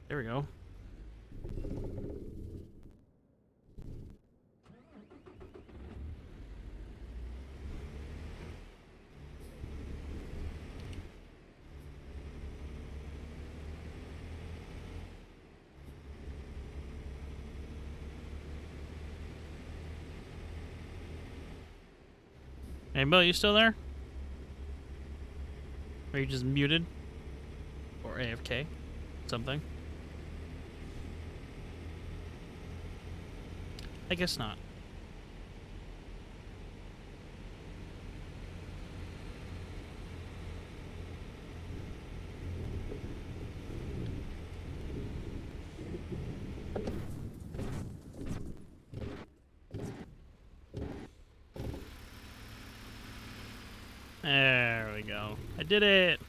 There we go. Hey, Bill, you still there? Or you just muted? Or AFK? Something? I guess not. There we go. I did it!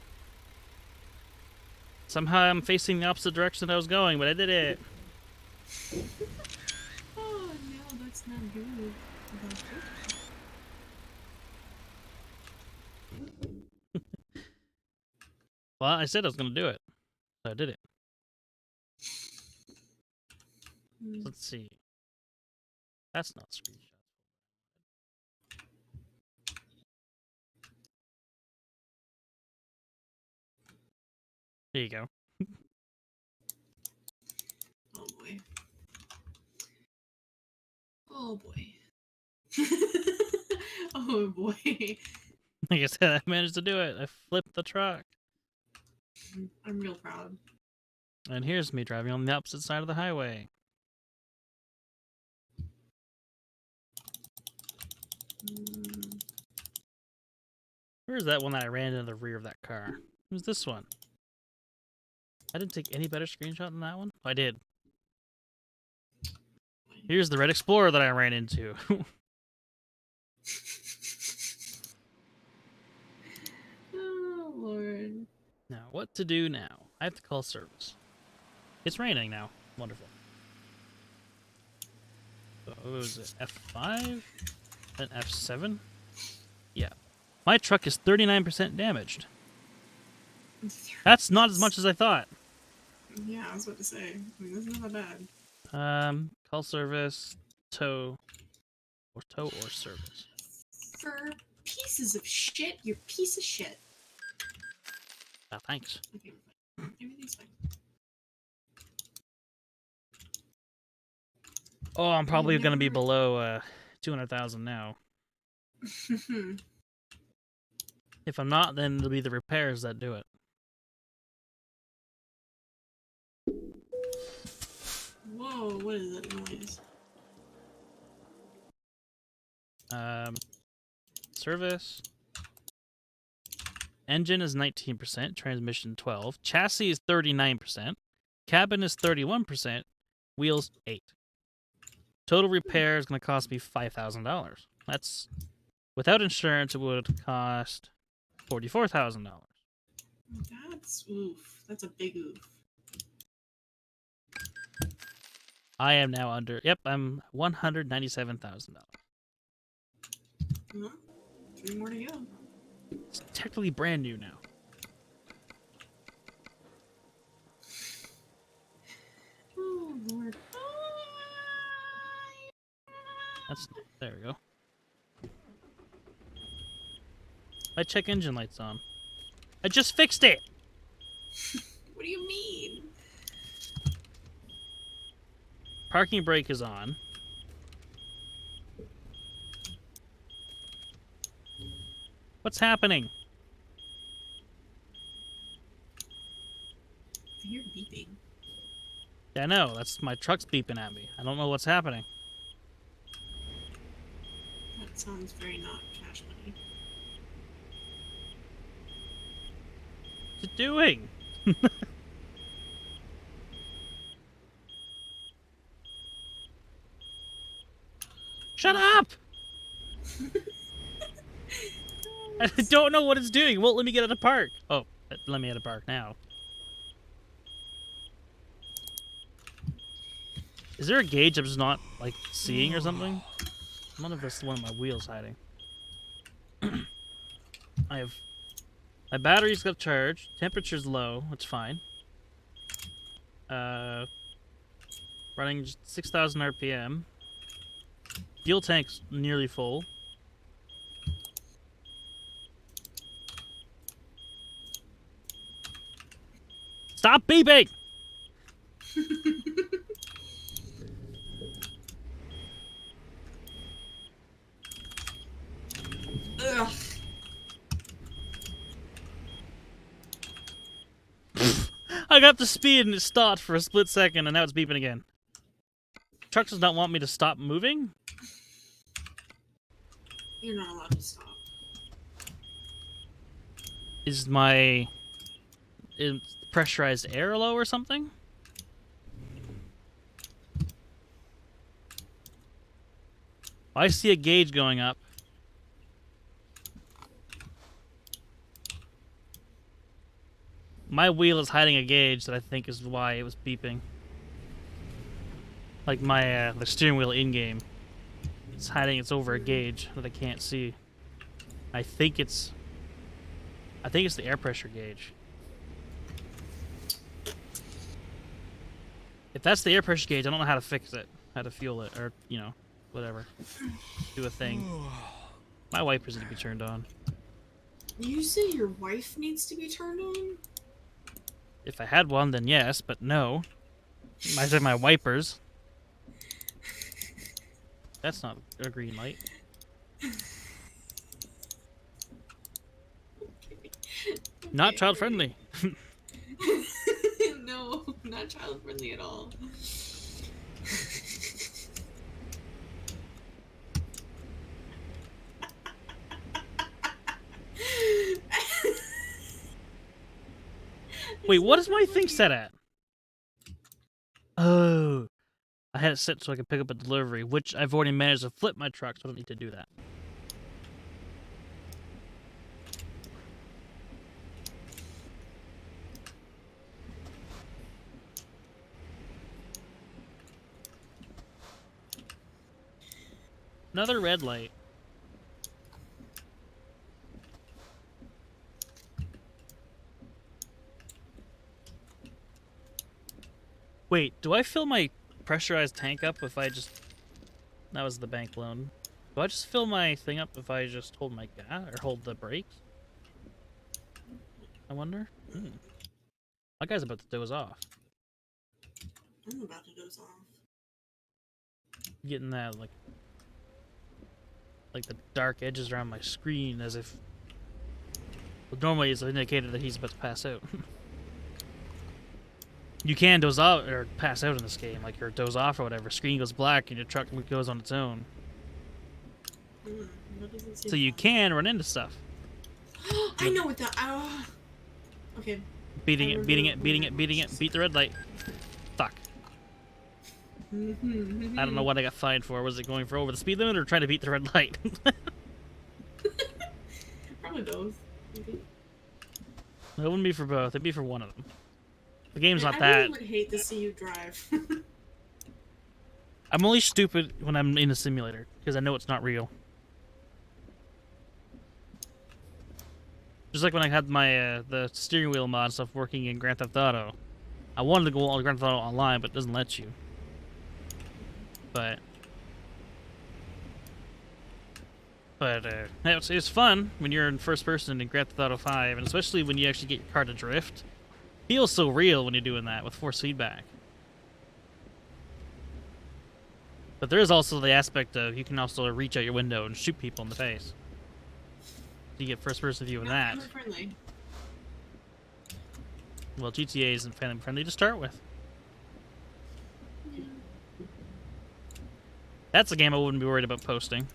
Somehow I'm facing the opposite direction I was going, but I did it! Oh no, that's not good. Well, I said I was gonna do it. So I did it. Let's see. That's not screenshot. There you go. Oh boy. Oh boy. Oh boy. Like I said, I managed to do it. I flipped the truck. I'm real proud. And here's me driving on the opposite side of the highway. Where's that one that I ran into the rear of that car? Who's this one? I didn't take any better screenshot than that one? Oh, I did. Here's the Red Explorer that I ran into. Oh lord. Now, what to do now? I have to call service. It's raining now. Wonderful. So, what was it? F5? Then F7? Yeah. My truck is 39% damaged. That's not as much as I thought. Yeah, I was about to say. I mean, that's not that bad. Call service, tow or service. For pieces of shit, you're a piece of shit. Ah, thanks. Okay, we're fine. Everything's fine. Oh, I'm probably You've gonna be never- below 200,000 now. If I'm not, then it'll be the repairs that do it. Whoa, what is that noise? Service. Engine is 19%, transmission 12, chassis is 39%, cabin is 31%, wheels 8. Total repair is going to cost me $5,000. That's without insurance it would cost $44,000. That's oof. That's a big oof. I am now under. Yep, I'm $197,000. Huh? 3 more to go. It's technically brand new now. Oh Lord. That's there we go. I check engine lights on. I just fixed it. What do you mean? Parking brake is on. What's happening? I hear beeping. Yeah, I know. That's my truck's beeping at me. I don't know what's happening. That sounds very not cash money. What's it doing? Shut up! I don't know what it's doing. It won't let me get out of park. Oh, let me out of park now. Is there a gauge I'm just not, like, seeing or something? I wonder if that's one of my wheels hiding. I have... My battery's got charged. Temperature's low. It's fine. Running 6,000 RPM. Fuel tank's nearly full. Stop beeping! Ugh. I got the speed and it stopped for a split second and now it's beeping again. Truck does not want me to stop moving? You're not allowed to stop. Is my pressurized air low or something? I see a gauge going up. My wheel is hiding a gauge that I think is why it was beeping. Like my the steering wheel in game. It's hiding. It's over a gauge that I can't see. I think it's the air pressure gauge. If that's the air pressure gauge, I don't know how to fix it. How to fuel it, or, you know, whatever. Do a thing. My wipers need to be turned on. You say your wife needs to be turned on? If I had one, then yes, but no. I said my wipers. That's not a green light. Not child friendly. No, not child friendly at all. Wait, what is my thing set at? Oh. I had it set so I could pick up a delivery, which I've already managed to flip my truck, so I don't need to do that. Another red light. Wait, do I fill my pressurized tank up if I just... That was the bank loan. Do I just fill my thing up if I just hold my gas or hold the brakes? I wonder? My guy's about to doze off. I'm about to doze off. Getting that, like the dark edges around my screen as if... Well, normally it's an indicator that he's about to pass out. You can doze off, or pass out in this game, like, or doze off or whatever. Screen goes black and your truck goes on its own. That doesn't seem So you fun. can run into stuff. I know what that. Okay. Beating I it, remember beating it, when beating I it, beating watched it, beat the red light. Fuck. I don't know what I got fined for. Was it going for over the speed limit or trying to beat the red light? Probably both. Maybe. It wouldn't be for both. It'd be for one of them. The game's not I that. really would hate to see you drive. I'm only stupid when I'm in a simulator because I know it's not real. Just like when I had my the steering wheel mod stuff working in Grand Theft Auto. I wanted to go on Grand Theft Auto Online, but it doesn't let you. But it's fun when you're in first person in Grand Theft Auto 5, and especially when you actually get your car to drift. It feels so real when you're doing that with force feedback. But there is also the aspect of you can also reach out your window and shoot people in the face. You get first person view of Not that. family friendly. Well, GTA isn't family friendly to start with. Yeah. That's a game I wouldn't be worried about posting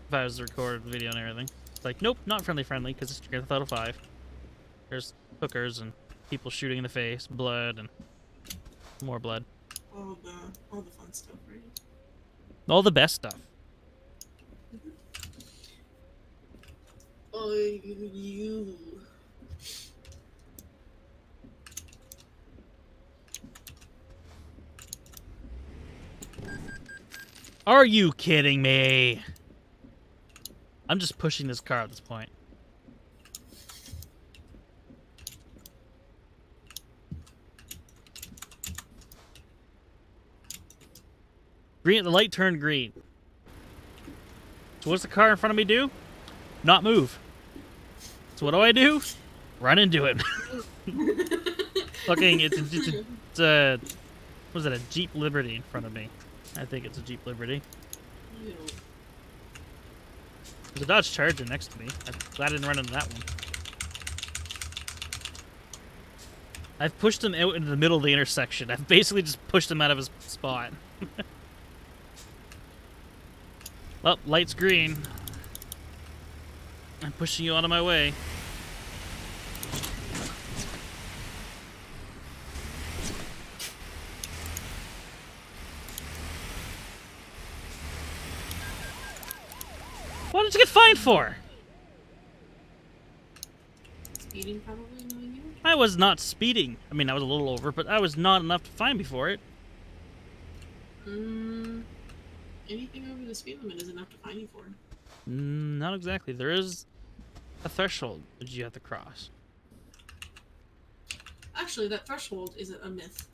if I was to record video and everything. It's like, nope, not friendly because it's Grand Theft Auto 5. There's hookers and people shooting in the face, blood, and more blood. All the fun stuff, right? All the best stuff. Oh, you. Are you kidding me? I'm just pushing this car at this point. Green, the light turned green. So what's the car in front of me do? Not move. So what do? Run into it. Fucking, it's a, what is it, a Jeep Liberty in front of me. I think it's a Jeep Liberty. Ew. There's a Dodge Charger next to me. I'm glad I didn't run into that one. I've pushed him out into the middle of the intersection. I've basically just pushed him out of his spot. Well, light's green. I'm pushing you out of my way. What did you get fined for? Speeding, probably, knowing you. I was not speeding. I mean, I was a little over, but I was not enough to fine me for it. Anything over the speed limit is enough to fine you for. Not exactly. There is a threshold that you have to cross. Actually, that threshold is a myth.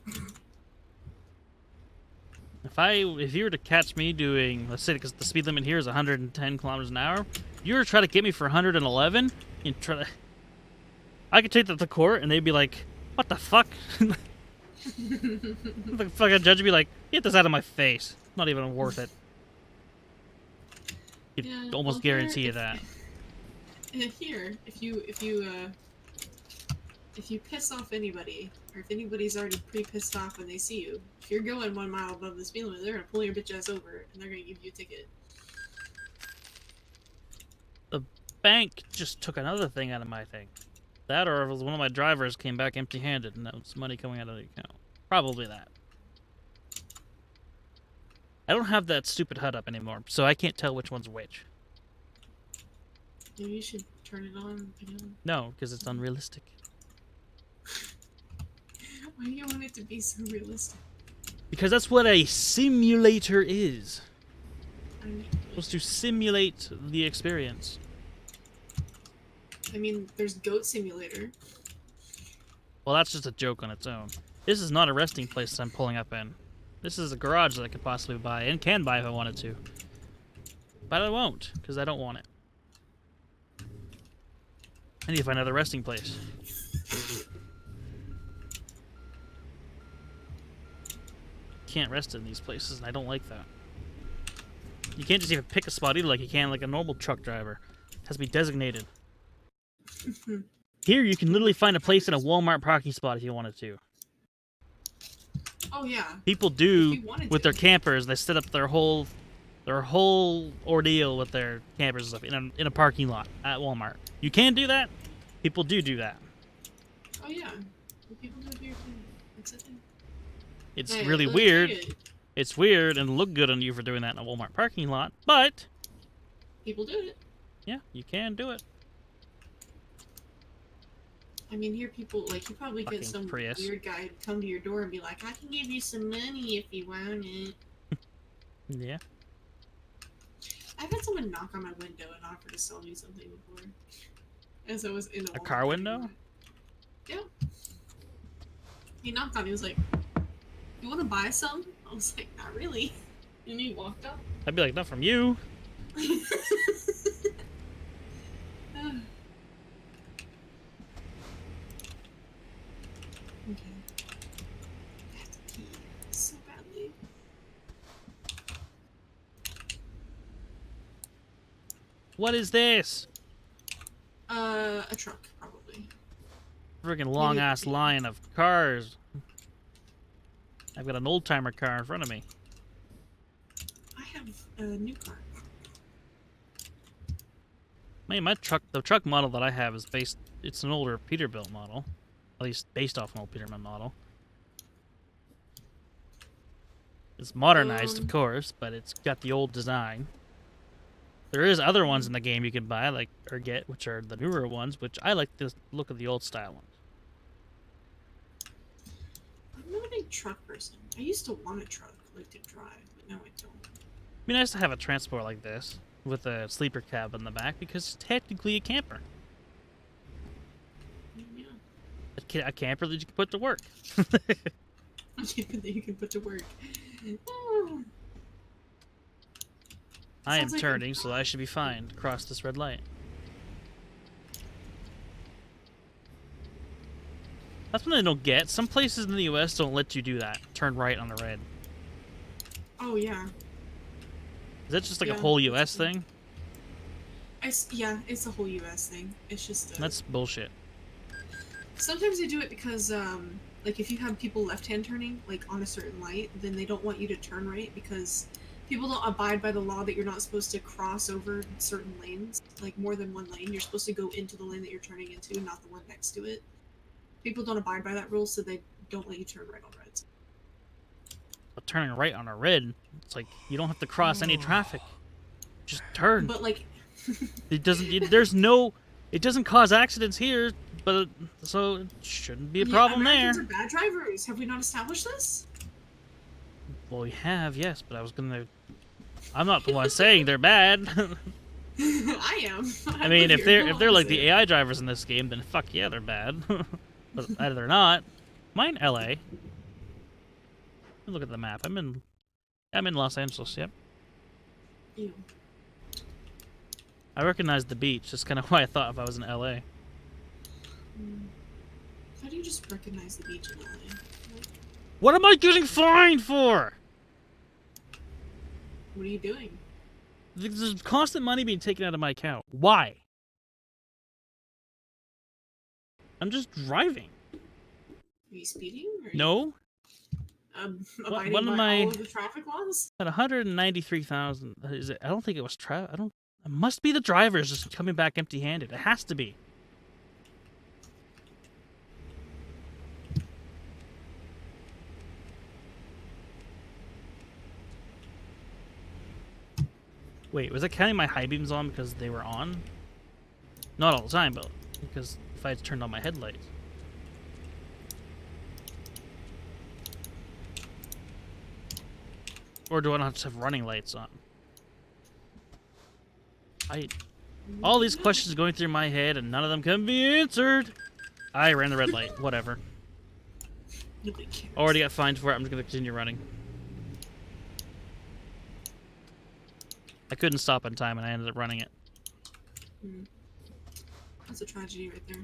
If you were to catch me doing, let's say, because the speed limit here is 110 kilometers an hour, you were to try to get me for 111, and try to, I could take that to court, and they'd be like, "What the fuck?" The fucking judge would be like, "Get this out of my face. Not even worth it." You'd Yeah, almost well, guarantee you if- that. Here, if you piss off anybody, or if anybody's already pre-pissed off when they see you, if you're going 1 mile above the speed limit, they're gonna pull your bitch ass over and they're gonna give you a ticket. The bank just took another thing out of my thing. That, or it was one of my drivers came back empty-handed, and that was money coming out of the account. Probably that. I don't have that stupid HUD up anymore, so I can't tell which one's which. Maybe you should turn it on again. No, because it's unrealistic. Why do you want it to be so realistic? Because that's what a simulator is. I Supposed to simulate the experience. mean, there's Goat Simulator. Well, that's just a joke on its own. This is not a resting place that I'm pulling up in. This is a garage that I could possibly buy, and can buy if I wanted to. But I won't, because I don't want it. I need to find another resting place. Can't rest in these places, and I don't like that. You can't just even pick a spot either like you can like a normal truck driver. It has to be designated. Here, you can literally find a place in a Walmart parking spot if you wanted to. Oh yeah. People If do you wanted with to. their campers. They set up their whole ordeal with their campers and stuff in a parking lot at Walmart. You can do that. People do that. Oh yeah. People do it here too. It's a thing. It's Hey, really let me tell weird. you, It's weird and look good on you for doing that in a Walmart parking lot, but people do it. yeah, you can do it. I mean, here people, like, you probably Fucking get some Prius. weird guy to come to your door and be like, I can give you some money if you want it. Yeah. I've had someone knock on my window and offer to sell me something before. As I was in A Walmart car parking window? lot. Yeah. He knocked on me, he was like, you want to buy some? I was like, not really. And he walked up. I'd be like, not from you. Okay. I have to pee so badly. What is this? A truck, probably. Friggin' long ass yeah. line of cars. I've got an old timer car in front of me. I have a new car. Man, the truck model that I have is it's an older Peterbilt model. At least based off an old Peterbilt model. It's modernized, of course, but it's got the old design. There is other ones in the game you can buy, like, or get, which are the newer ones, which I like the look of the old style ones. I'm not a big truck person. I used to want a truck, like to drive, but now I don't. It'd be nice to have a transport like this, with a sleeper cab in the back, because it's technically a camper. Yeah. A camper that you can put to work. A camper that you can put to work. I am Sounds like turning, so I should be fine to cross this red light. That's what I don't get. Some places in the US don't let you do that. Turn right on the red. Oh, yeah. Is that just like a Yeah, whole that's US true. thing? Yeah, it's a whole US thing. It's just That's bullshit. sometimes they do it because like if you have people left-hand turning like on a certain light, then they don't want you to turn right because people don't abide by the law that you're not supposed to cross over certain lanes, like more than one lane. You're supposed to go into the lane that you're turning into, not the one next to it. People don't abide by that rule, so they don't let you turn right on reds. But turning right on a red, it's like you don't have to cross any traffic. Just turn. But like It doesn't. There's no. It doesn't cause accidents here, but so it shouldn't be a problem Americans there. are bad drivers. Have we not established this? Well, we have, yes, but I'm not the one saying they're bad. I am. I mean, live if here. they're No, like the honestly. AI drivers in this game, then fuck yeah, they're bad. But they're not. Mine, LA. Look at the map. I'm in Los Angeles. Yep. Ew. I recognize the beach. That's kind of why I thought if I was in LA. How do you just recognize the beach in LA? What am I getting fined for? What are you doing? There's constant money being taken out of my account. Why? I'm just driving. Are you speeding? Or No. abiding one of by my- all of the traffic laws? At 193,000. Is it? I don't think it was it must be the drivers just coming back empty-handed. It has to be. Wait, was it counting my high beams on because they were on? Not all the time, but because if I had turned on my headlights. Or do I not just have running lights on? All these questions going through my head and none of them can be answered. I ran the red light. Whatever. Nobody cares. Already got fined for it. I'm just going to continue running. I couldn't stop in time and I ended up running it. That's a tragedy right there.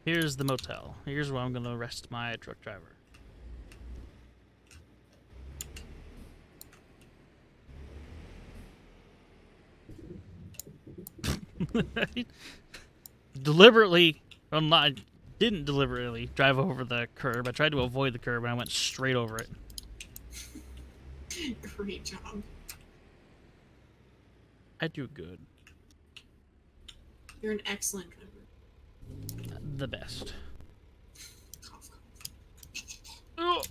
Here's the motel. Here's where I'm gonna rest my truck driver. Deliberately, well, not, I didn't deliberately drive over the curb. I tried to avoid the curb and I went straight over it. Great job. I do good. You're an excellent driver. The best. Cough, Oh!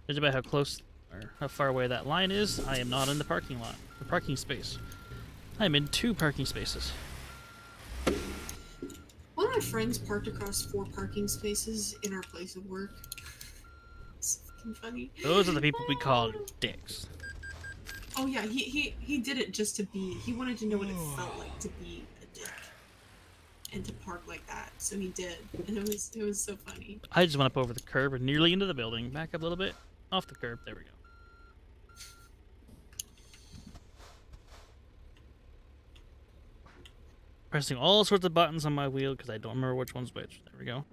Judging by how close or how far away that line is, I am not in the parking lot. The parking space. I'm in 2 parking spaces. One of my friends parked across 4 parking spaces in our place of work. It's fucking funny. Those are the people we call dicks. Oh yeah, he did it just to be. He wanted to know what it felt like to be a dick and to park like that. So he did, and it was so funny. I just went up over the curb and nearly into the building. Back up a little bit. Off the curb. There we go. Pressing all sorts of buttons on my wheel because I don't remember which one's which. There we go.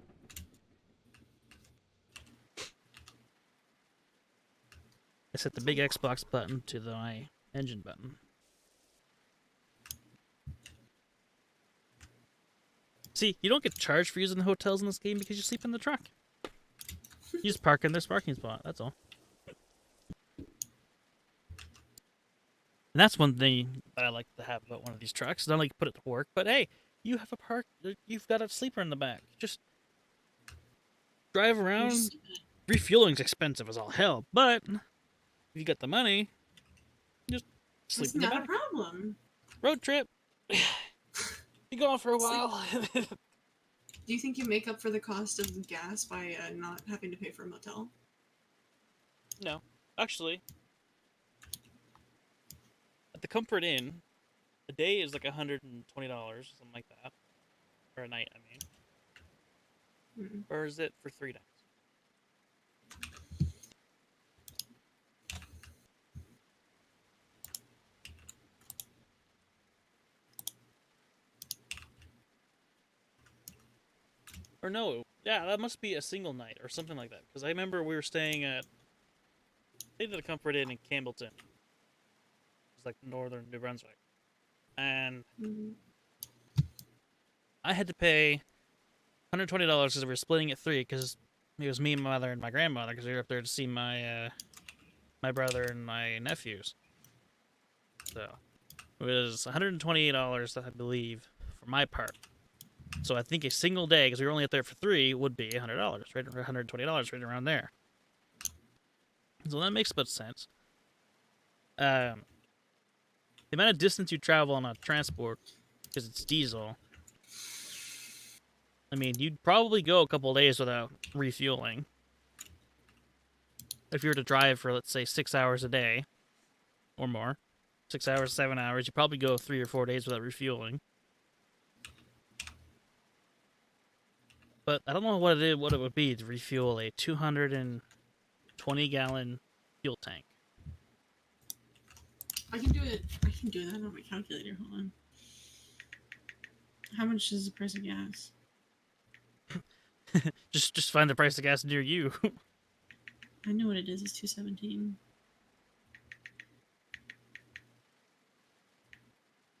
I set the big Xbox button to my engine button. See, you don't get charged for using the hotels in this game because you sleep in the truck. You just park in this parking spot, that's all. And that's one thing that I like to have about one of these trucks. Not only put it to work, but hey, you have you've got a sleeper in the back. Just drive around. Refueling's expensive as all hell, but if you got the money, just sleep It's in the not a back. problem. Road trip. Be gone for a while. Do you think you make up for the cost of the gas by not having to pay for a motel? No, actually, at the Comfort Inn, a day is like $120, something like that, for a night. I mean, or is it for 3 nights? Or no, yeah, that must be a single night or something like that. Because I remember we were staying at a Comfort Inn in Campbellton. It's like northern New Brunswick, and I had to pay $120 because we were splitting it 3 because it was me, my mother, and my grandmother because we were up there to see my my brother and my nephews. So it was $128, I believe, for my part. So I think a single day, because we were only up there for 3, would be $100, right? $120, right around there. So that makes about sense. The amount of distance you travel on a transport, because it's diesel, I mean, you'd probably go a couple days without refueling. If you were to drive for, let's say, 6 hours a day or more, 6 hours, 7 hours, you probably go 3 or 4 days without refueling. But I don't know what it would be to refuel a 220-gallon fuel tank. I can do it. I can do that on my calculator. Hold on. How much is the price of gas? just find the price of gas near you. I know what it is. It's $2.17.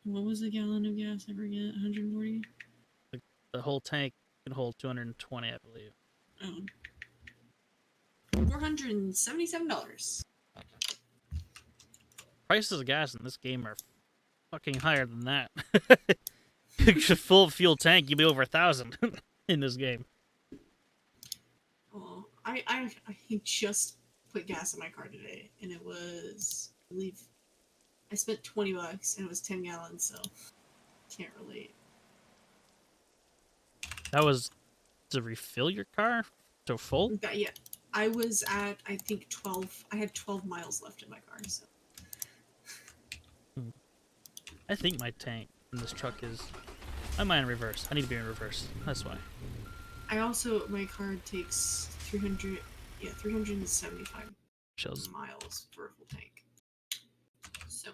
What was the gallon of gas I forget? 140? The whole tank can hold 220, I believe. Oh. $477. Prices of gas in this game are fucking higher than that. Full fuel tank, you'd be over 1,000 in this game. Oh, I just put gas in my car today, and it was, I believe, I spent $20, and it was 10 gallons, so can't relate. That was to refill your car to full? But yeah, I was at, I think, 12. I had 12 miles left in my car, so. I think my tank in this truck is... I'm in reverse. I need to be in reverse. That's why. I also, my car takes 375 Shows. miles for a full tank. So.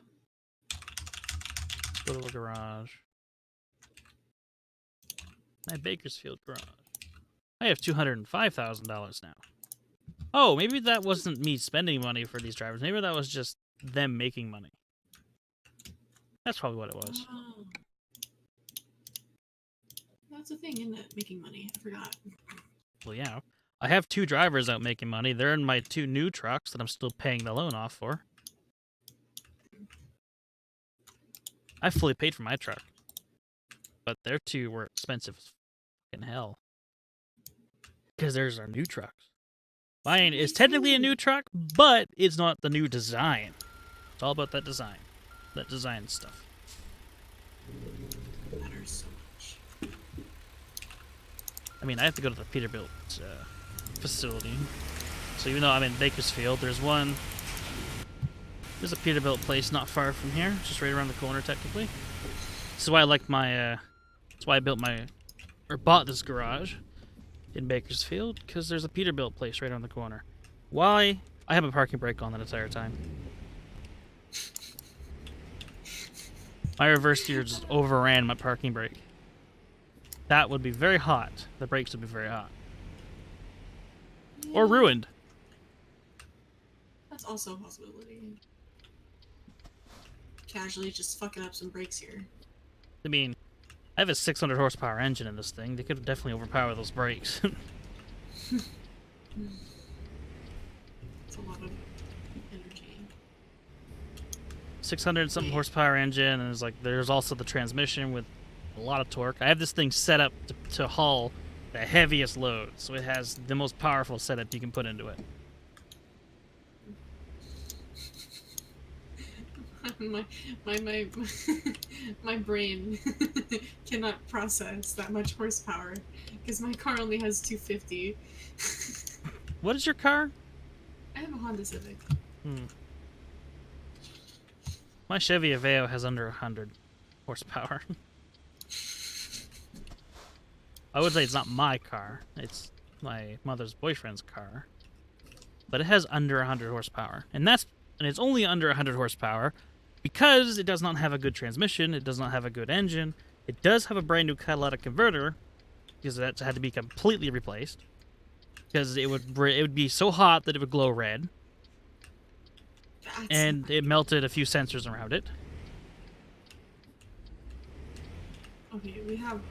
Go to the garage. My Bakersfield garage. I have $205,000 now. Oh, maybe that wasn't me spending money for these drivers. Maybe that was just them making money. That's probably what it was. Oh. That's a thing, isn't it? Making money. I forgot. Well, yeah. I have 2 drivers out making money. They're in my 2 new trucks that I'm still paying the loan off for. I fully paid for my truck. But their 2 were expensive as fucking hell. Because there's our new trucks. Mine is technically a new truck, but it's not the new design. It's all about that design. That design stuff. Matters so much. I mean, I have to go to the Peterbilt facility. So even though I'm in Bakersfield, there's a Peterbilt place not far from here, just right around the corner technically. This is why I like my, that's why I bought this garage in Bakersfield, because there's a Peterbilt place right around the corner. Why? I have a parking brake on that entire time. My reverse gear just overran my parking brake. That would be very hot. The brakes would be very hot. Or ruined. That's also a possibility. Casually just fucking up some brakes here. I mean, I have a 600 horsepower engine in this thing. They could definitely overpower those brakes. It's a lot of energy. 600 something horsepower engine, and there's also the transmission with a lot of torque. I have this thing set up to haul the heaviest load, so it has the most powerful setup you can put into it. my brain cannot process that much horsepower because my car only has 250. What is your car? I have a Honda Civic. My Chevy Aveo has under 100 horsepower. I would say it's not my car. It's my mother's boyfriend's car. But it has under 100 horsepower. And it's only under 100 horsepower because it does not have a good transmission, it does not have a good engine. It does have a brand new catalytic converter because that had to be completely replaced. Because it would be so hot that it would glow red. And it melted a few sensors around it. Okay, we have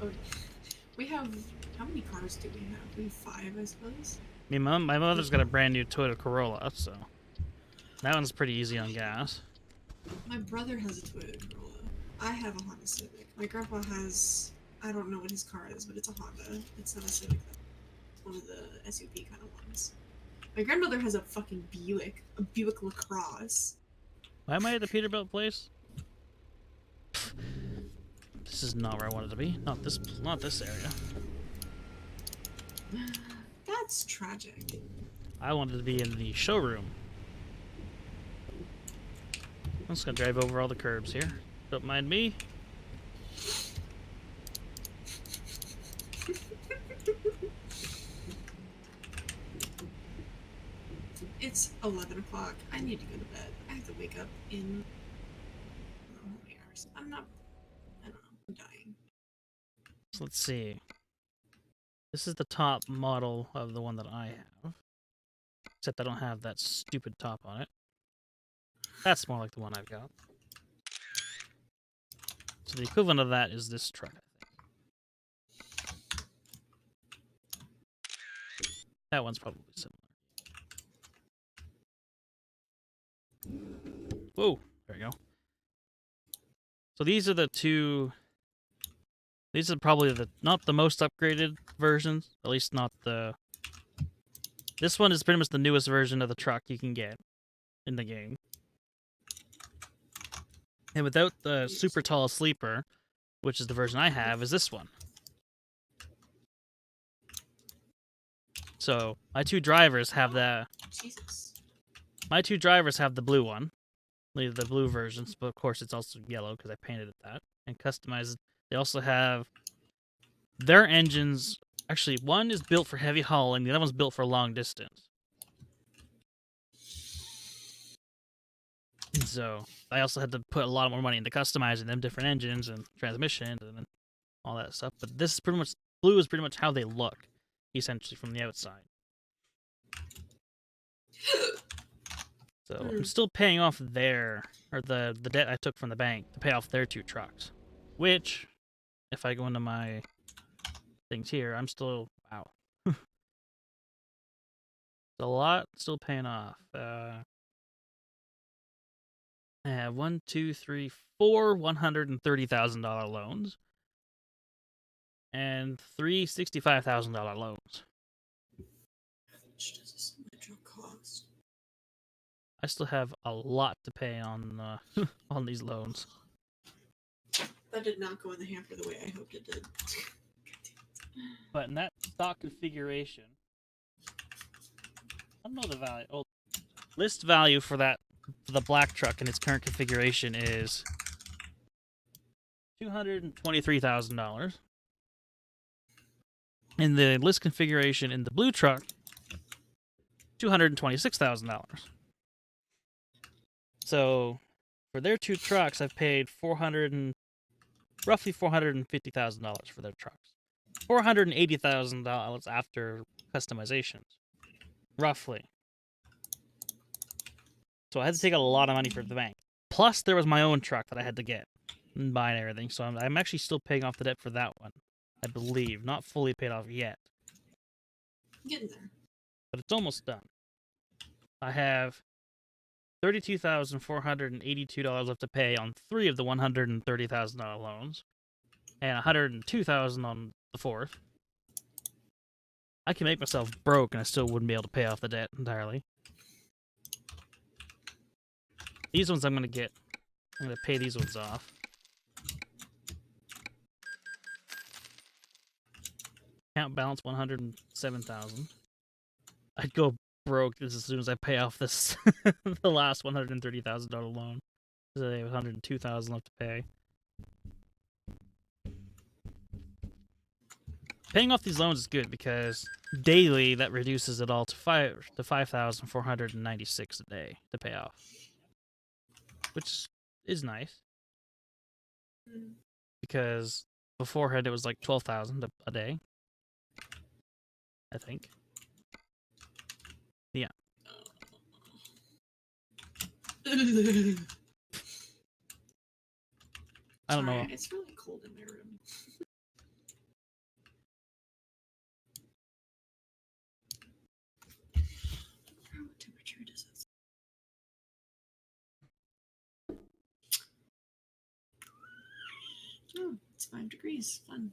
how many cars do we have? We have 5, I suppose. I mean, my mother's got a brand new Toyota Corolla, so that one's pretty easy on gas. My brother has a Toyota Corolla. I have a Honda Civic. My grandpa has, I don't know what his car is, but it's a Honda. It's not a Civic. It's one of the SUV kind of ones. My grandmother has a fucking Buick. A Buick LaCrosse. Why am I at the Peterbilt place? This is not where I wanted to be. Not this area. That's tragic. I wanted to be in the showroom. I'm just gonna drive over all the curbs here. Don't mind me. It's 11 o'clock. I need to go to bed. I have to wake up in I don't know how many hours. I don't know. I'm dying. So let's see. This is the top model of the one that I have. Except I don't have that stupid top on it. That's more like the one I've got. So the equivalent of that is this truck, I think. That one's probably similar. Whoa, there we go. So these are the 2. These are probably not the most upgraded versions. At least not the... This one is pretty much the newest version of the truck you can get in the game. And without the super tall sleeper, which is the version I have, is this one. So my 2 drivers have Jesus. My 2 drivers have the blue one. The blue versions, but of course it's also yellow because I painted it that. And customized. They also have their engines. Actually, one is built for heavy hauling, the other one's built for long distance. And so I also had to put a lot more money into customizing them, different engines and transmissions and all that stuff. But this is pretty much Blue is pretty much how they look, essentially, from the outside. So I'm still paying off the debt I took from the bank to pay off their 2 trucks. Which, if I go into my things here, I'm still, wow. It's a lot still paying off. I have 1, 2, 3, 4 $130,000 loans and 3 $65,000 loans. How much does this metro cost? I still have a lot to pay on on these loans. That did not go in the hamper the way I hoped it did. But in that stock configuration, I don't know the value. Oh, list value for the black truck in its current configuration is $223,000. In the list configuration in the blue truck, $226,000. So for their 2 trucks, I've paid roughly $450,000 for their trucks. $480,000 after customizations, roughly. So I had to take a lot of money from the bank. Plus, there was my own truck that I had to get and buy and everything. So I'm actually still paying off the debt for that one, I believe. Not fully paid off yet, Getting there. but it's almost done. I have $32,482 left to pay on 3 of the $130,000 loans, and $102,000 on the 4th. I can make myself broke, and I still wouldn't be able to pay off the debt entirely. These ones I'm gonna pay these ones off. Account balance 107,000. I'd go broke as soon as I pay off this the last $130,000 loan. So I have $102,000 left to pay. Paying off these loans is good because daily that reduces it all to $5,496 a day to pay off, which is nice because beforehand it was like $12,000 a day, I think. Yeah. I don't know. It's really cold in my room. What temperature does it? Oh, it's 5 degrees. Fun.